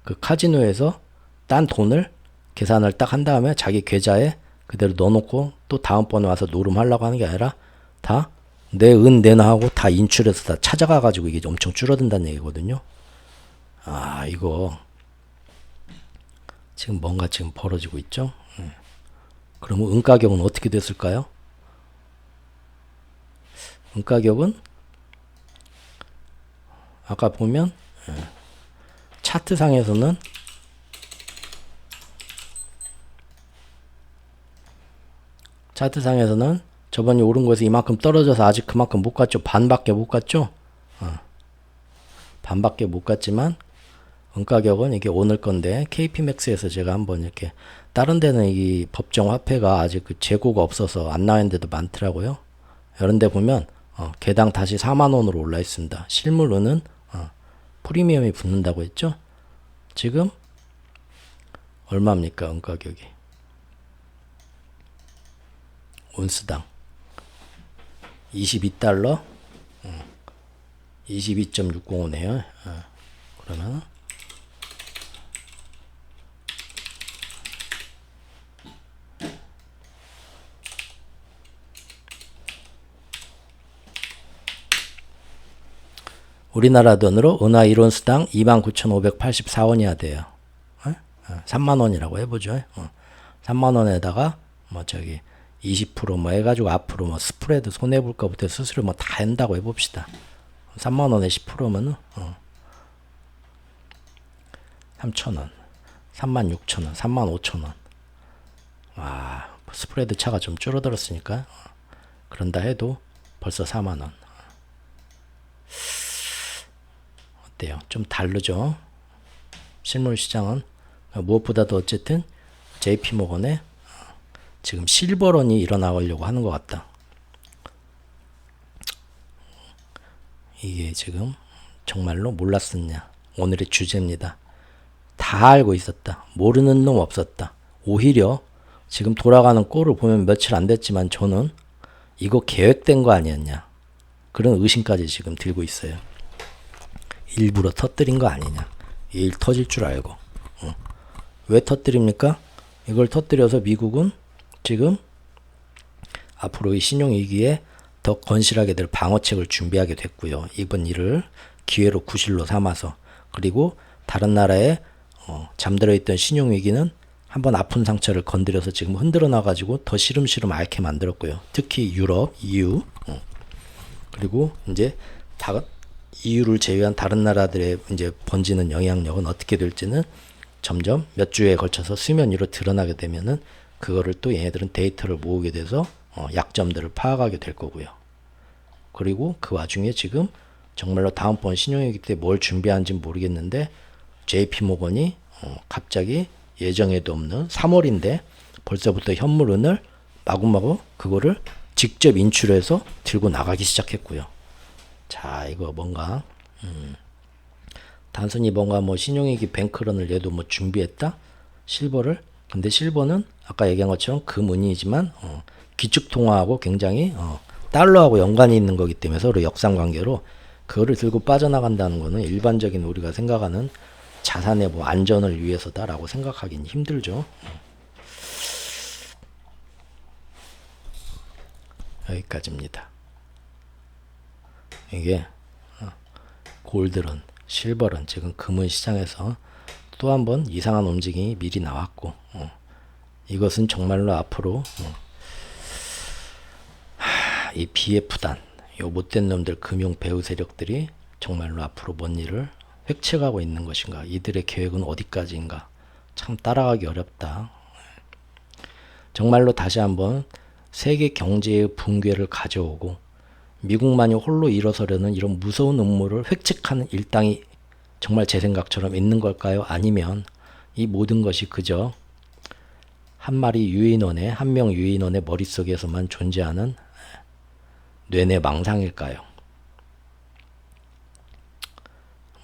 그 카지노에서 딴 돈을 계산을 딱 한 다음에 자기 계좌에 그대로 넣어놓고 또 다음번에 와서 노름하려고 하는 게 아니라 다 내 은 내놔하고 다 인출해서 다 찾아가가지고 이게 엄청 줄어든다는 얘기거든요. 이거 지금 뭔가 지금 벌어지고 있죠. 그러면 은 가격은 어떻게 됐을까요? 은 가격은 아까 보면 차트상에서는 저번에 오른 거에서 이만큼 떨어져서 아직 그만큼 못 갔죠. 반밖에 못 갔죠. 반밖에 못 갔지만 은 가격은 이게 오늘 건데 KPMAX에서 제가 한번 이렇게 다른 데는 이 법정 화폐가 아직 그 재고가 없어서 안 나와 있는 데도 많더라고요. 이런 데 보면 개당 다시 4만 원으로 올라 있습니다. 실물 은은 프리미엄이 붙는다고 했죠. 지금 얼마입니까? 은 가격이 온스당 22달러 22.605네요. 그러면 우리나라 돈으로 은하 1온스당 29,584원이야 돼요. 3만 원이라고 해보죠. 3만 원에다가 뭐 저기 20%뭐 해가지고 앞으로 뭐 스프레드 손해볼 거부터 수수료 뭐 다 한다고 해봅시다. 3만 원에 10%면은 3,000원, 36,000원, 35,000원. 와, 스프레드 차가 좀 줄어들었으니까 그런다 해도 벌써 4만 원. 어때요? 좀 다르죠? 실물 시장은 무엇보다도 어쨌든 JP모건에 지금 실버런이 일어나려고 하는 것 같다. 이게 지금 정말로 몰랐었냐? 오늘의 주제입니다. 다 알고 있었다. 모르는 놈 없었다. 오히려 지금 돌아가는 꼴을 보면 며칠 안 됐지만 저는 이거 계획된 거 아니었냐? 그런 의심까지 지금 들고 있어요. 일부러 터뜨린 거 아니냐? 일 터질 줄 알고. 왜 터뜨립니까? 이걸 터뜨려서 미국은 지금 앞으로 이 신용위기에 더 건실하게 될 방어책을 준비하게 됐고요. 이번 일을 기회로 구실로 삼아서, 그리고 다른 나라에 잠들어 있던 신용위기는 한번 아픈 상처를 건드려서 지금 흔들어 놔가지고 더 시름시름 앓게 만들었고요. 특히 유럽, EU, 그리고 이제 EU를 제외한 다른 나라들의 이제 번지는 영향력은 어떻게 될지는 점점 몇 주에 걸쳐서 수면 위로 드러나게 되면은 그거를 또 얘네들은 데이터를 모으게 돼서 약점들을 파악하게 될 거고요. 그리고 그 와중에 지금 정말로 다음번 신용위기 때 뭘 준비하는지 모르겠는데 JP모건이 갑자기 예정에도 없는 3월인데 벌써부터 현물은을 마구마구 그거를 직접 인출해서 들고 나가기 시작했고요. 자, 이거 뭔가 단순히 뭔가 뭐 신용위기 뱅크런을 얘도 뭐 준비했다? 실버를? 근데 실버는 아까 얘기한 것처럼 금은이지만 기축통화하고 굉장히 달러하고 연관이 있는 거기 때문에 서로 역상관계로 그거를 들고 빠져나간다는 거는 일반적인 우리가 생각하는 자산의 뭐 안전을 위해서다라고 생각하기는 힘들죠. 여기까지입니다. 이게 골드런, 실버런, 지금 금은 시장에서 또 한 번 이상한 움직임이 미리 나왔고 이것은 정말로 앞으로 이 BF단, 요 못된 놈들 금융 배후 세력들이 정말로 앞으로 뭔 일을 획책하고 있는 것인가, 이들의 계획은 어디까지인가, 참 따라가기 어렵다. 정말로 다시 한번 세계 경제의 붕괴를 가져오고 미국만이 홀로 일어서려는 이런 무서운 음모를 획책하는 일당이 정말 제 생각처럼 있는 걸까요? 아니면 이 모든 것이 그저 한 마리 유인원의, 한 명 유인원의 머릿속에서만 존재하는 뇌내 망상일까요?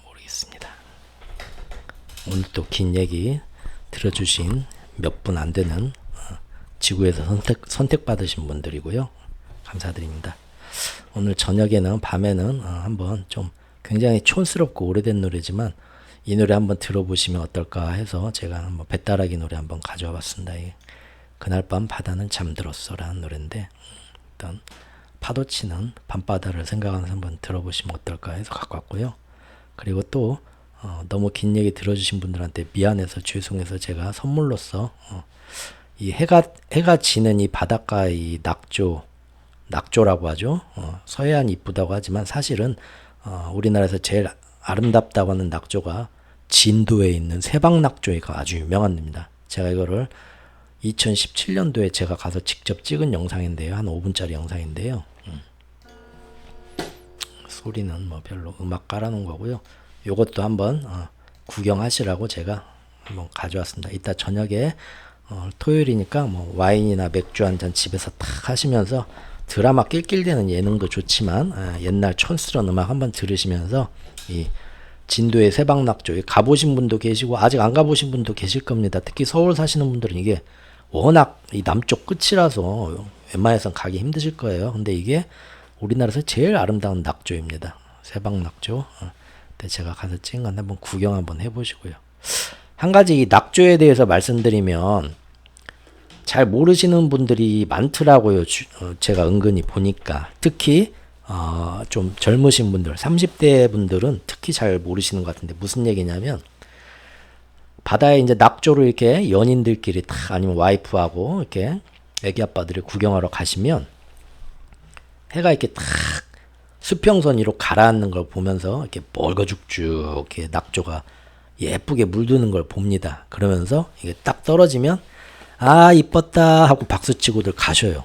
모르겠습니다. 오늘 또 긴 얘기 들어주신 몇 분 안 되는 지구에서 선택받으신 분들이고요. 감사드립니다. 오늘 저녁에는, 밤에는 한번 좀 굉장히 촌스럽고 오래된 노래지만 이 노래 한번 들어보시면 어떨까 해서 제가 한번 배따라기 노래 한번 가져와 봤습니다. 그날 밤 바다는 잠들었어 라는 노래인데 일단 파도 치는 밤바다를 생각하면서 한번 들어보시면 어떨까 해서 갖고 왔고요. 그리고 또 너무 긴 얘기 들어주신 분들한테 미안해서 죄송해서 제가 선물로서 이 해가 지는 이 바닷가 이 낙조라고 하죠. 서해안이 이쁘다고 하지만 사실은 우리나라에서 제일 아름답다고 하는 낙조가 진도에 있는 세방낙조가 아주 유명한 데입니다. 제가 이거를 2017년도에 제가 가서 직접 찍은 영상인데요. 한 5분짜리 영상인데요. 소리는 뭐 별로, 음악 깔아놓은 거고요. 요것도 한번 구경하시라고 제가 한번 가져왔습니다. 이따 저녁에 토요일이니까 뭐 와인이나 맥주 한잔 집에서 탁 하시면서 드라마 낄낄대는 예능도 좋지만 옛날 촌스러운 음악 한번 들으시면서 이 진도의 세방낙조 가보신 분도 계시고 아직 안 가보신 분도 계실 겁니다. 특히 서울 사시는 분들은 이게 워낙 이 남쪽 끝이라서 웬만해선 가기 힘드실 거예요. 근데 이게 우리나라에서 제일 아름다운 낙조입니다. 세방낙조. 근데 제가 가서 찍은 건 한번 구경 한번 해보시고요. 한 가지 이 낙조에 대해서 말씀드리면 잘 모르시는 분들이 많더라고요. 제가 은근히 보니까 특히 좀 젊으신 분들, 30대 분들은 특히 잘 모르시는 것 같은데 무슨 얘기냐면 바다에 이제 낙조를 이렇게 연인들끼리 다 아니면 와이프하고 이렇게 애기 아빠들이 구경하러 가시면 해가 이렇게 탁 수평선 위로 가라앉는 걸 보면서 이렇게 멀거죽죽 이렇게 낙조가 예쁘게 물드는 걸 봅니다. 그러면서 이게 딱 떨어지면 아 이뻤다 하고 박수치고들 가셔요.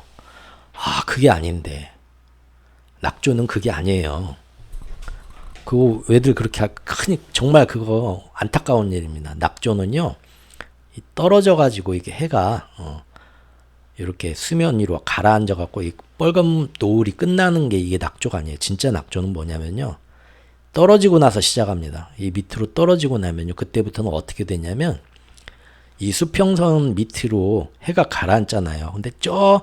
아 그게 아닌데 낙조는 그게 아니에요. 그거 왜들 그렇게 크니 정말 그거 안타까운 일입니다. 낙조는요 떨어져 가지고 이게 해가 이렇게 수면 위로 가라앉아 갖고 이 빨간 노을이 끝나는 게 이게 낙조가 아니에요. 진짜 낙조는 뭐냐면요 떨어지고 나서 시작합니다. 이 밑으로 떨어지고 나면요 그때부터는 어떻게 되냐면 이 수평선 밑으로 해가 가라앉잖아요. 근데 저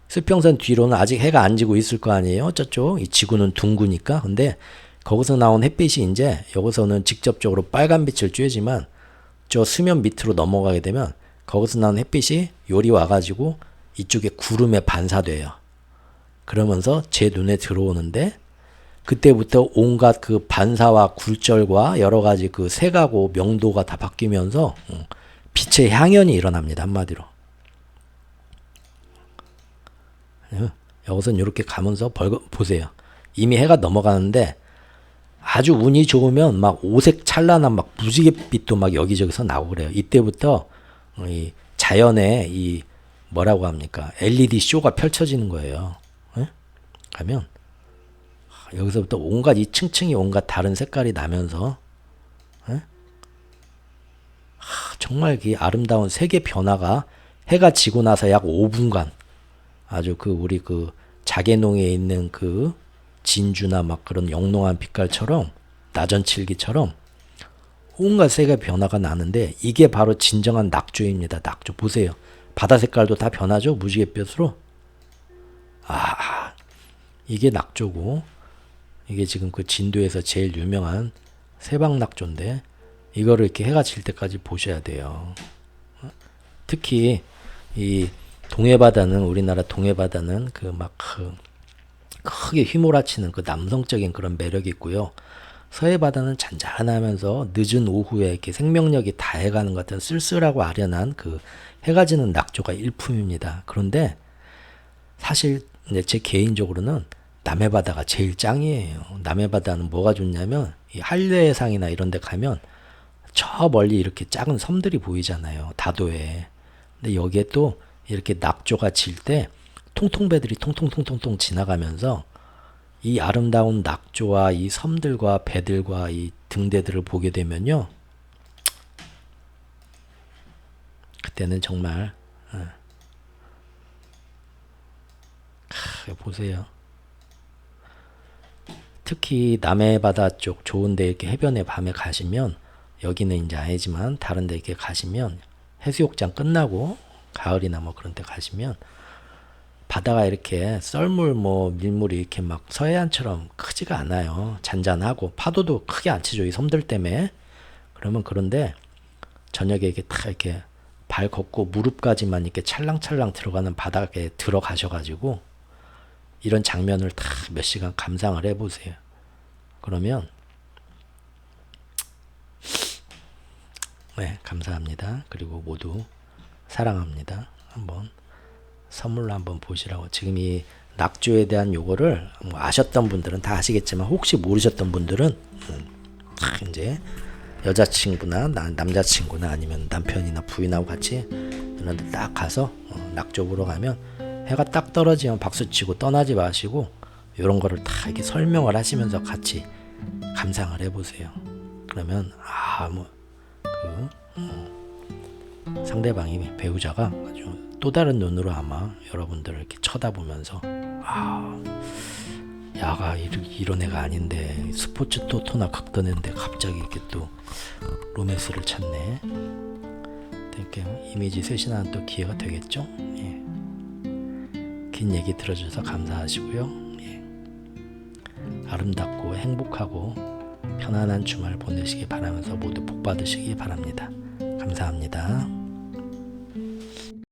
수평선 뒤로는 아직 해가 안 지고 있을 거 아니에요. 저쪽 이 지구는 둥그니까. 근데 거기서 나온 햇빛이 이제 여기서는 직접적으로 빨간 빛을 쬐지만 저 수면 밑으로 넘어가게 되면 거기서 나온 햇빛이 요리 와가지고 이쪽에 구름에 반사돼요. 그러면서 제 눈에 들어오는데 그때부터 온갖 그 반사와 굴절과 여러 가지 그 색하고 명도가 다 바뀌면서 빛의 향연이 일어납니다. 한마디로. 여기서는 이렇게 가면서 보세요. 이미 해가 넘어가는데 아주 운이 좋으면 막 오색 찬란한 막 무지갯빛도 막 여기저기서 나오고 그래요. 이때부터 이 자연의 이 뭐라고 합니까? LED 쇼가 펼쳐지는 거예요. 가면 여기서부터 온갖 이 층층이 온갖 다른 색깔이 나면서 정말 그 아름다운 색의 변화가 해가 지고 나서 약 5분간 아주 그 우리 그 자개농에 있는 그 진주나 막 그런 영롱한 빛깔처럼 나전칠기처럼 온갖 색의 변화가 나는데 이게 바로 진정한 낙조입니다. 낙조 보세요. 바다 색깔도 다 변하죠. 무지갯빛으로. 아 이게 낙조고 이게 지금 그 진도에서 제일 유명한 세방낙조인데 이거를 이렇게 해가 질 때까지 보셔야 돼요. 특히 이 동해바다는 우리나라 동해바다는 그 막 크게 휘몰아치는 그 남성적인 그런 매력이 있고요. 서해바다는 잔잔하면서 늦은 오후에 이렇게 생명력이 다해가는 것 같은 쓸쓸하고 아련한 그 해가 지는 낙조가 일품입니다. 그런데 사실 이제 제 개인적으로는 남해바다가 제일 짱이에요. 남해바다는 뭐가 좋냐면 이 한려해상이나 이런 데 가면 저 멀리 이렇게 작은 섬들이 보이잖아요. 다도에. 근데 여기에 또 이렇게 낙조가 질 때 통통배들이 통통통통통 지나가면서 이 아름다운 낙조와 이 섬들과 배들과 이 등대들을 보게 되면요. 그때는 정말 보세요. 특히 남해바다 쪽 좋은데 이렇게 해변에 밤에 가시면 여기는 이제 아니지만 다른 데 이렇게 가시면 해수욕장 끝나고 가을이나 뭐 그런 데 가시면 바다가 이렇게 썰물 뭐 밀물이 이렇게 막 서해안처럼 크지가 않아요. 잔잔하고 파도도 크게 안 치죠. 이 섬들 때문에. 그러면 그런데 저녁에 이렇게 딱 이렇게 발 걷고 무릎까지만 이렇게 찰랑찰랑 들어가는 바닥에 들어가셔가지고 이런 장면을 다 몇 시간 감상을 해보세요. 그러면 네, 감사합니다. 그리고 모두 사랑합니다. 한번 선물로 한번 보시라고. 지금 이 낙조에 대한 요거를 뭐 아셨던 분들은 다 아시겠지만 혹시 모르셨던 분들은 이제 여자친구나 남자친구나 아니면 남편이나 부인하고 같이 이런 데 딱 가서 낙조 보러 가면 해가 딱 떨어지면 박수치고 떠나지 마시고 이런 거를 다 이렇게 설명을 하시면서 같이 감상을 해보세요. 그러면 상대방이 배우자가 아주 또 다른 눈으로 아마 여러분들을 이렇게 쳐다보면서 야가 이런 애가 아닌데 스포츠 토토나 극단인데 갑자기 이렇게 또 로맨스를 찾네. 이렇게 이미지 쇄신하는 또 기회가 되겠죠. 예. 긴 얘기 들어주셔서 감사하시고요. 예. 아름답고 행복하고 편안한 주말 보내시기 바라면서 모두 복 받으시기 바랍니다. 감사합니다.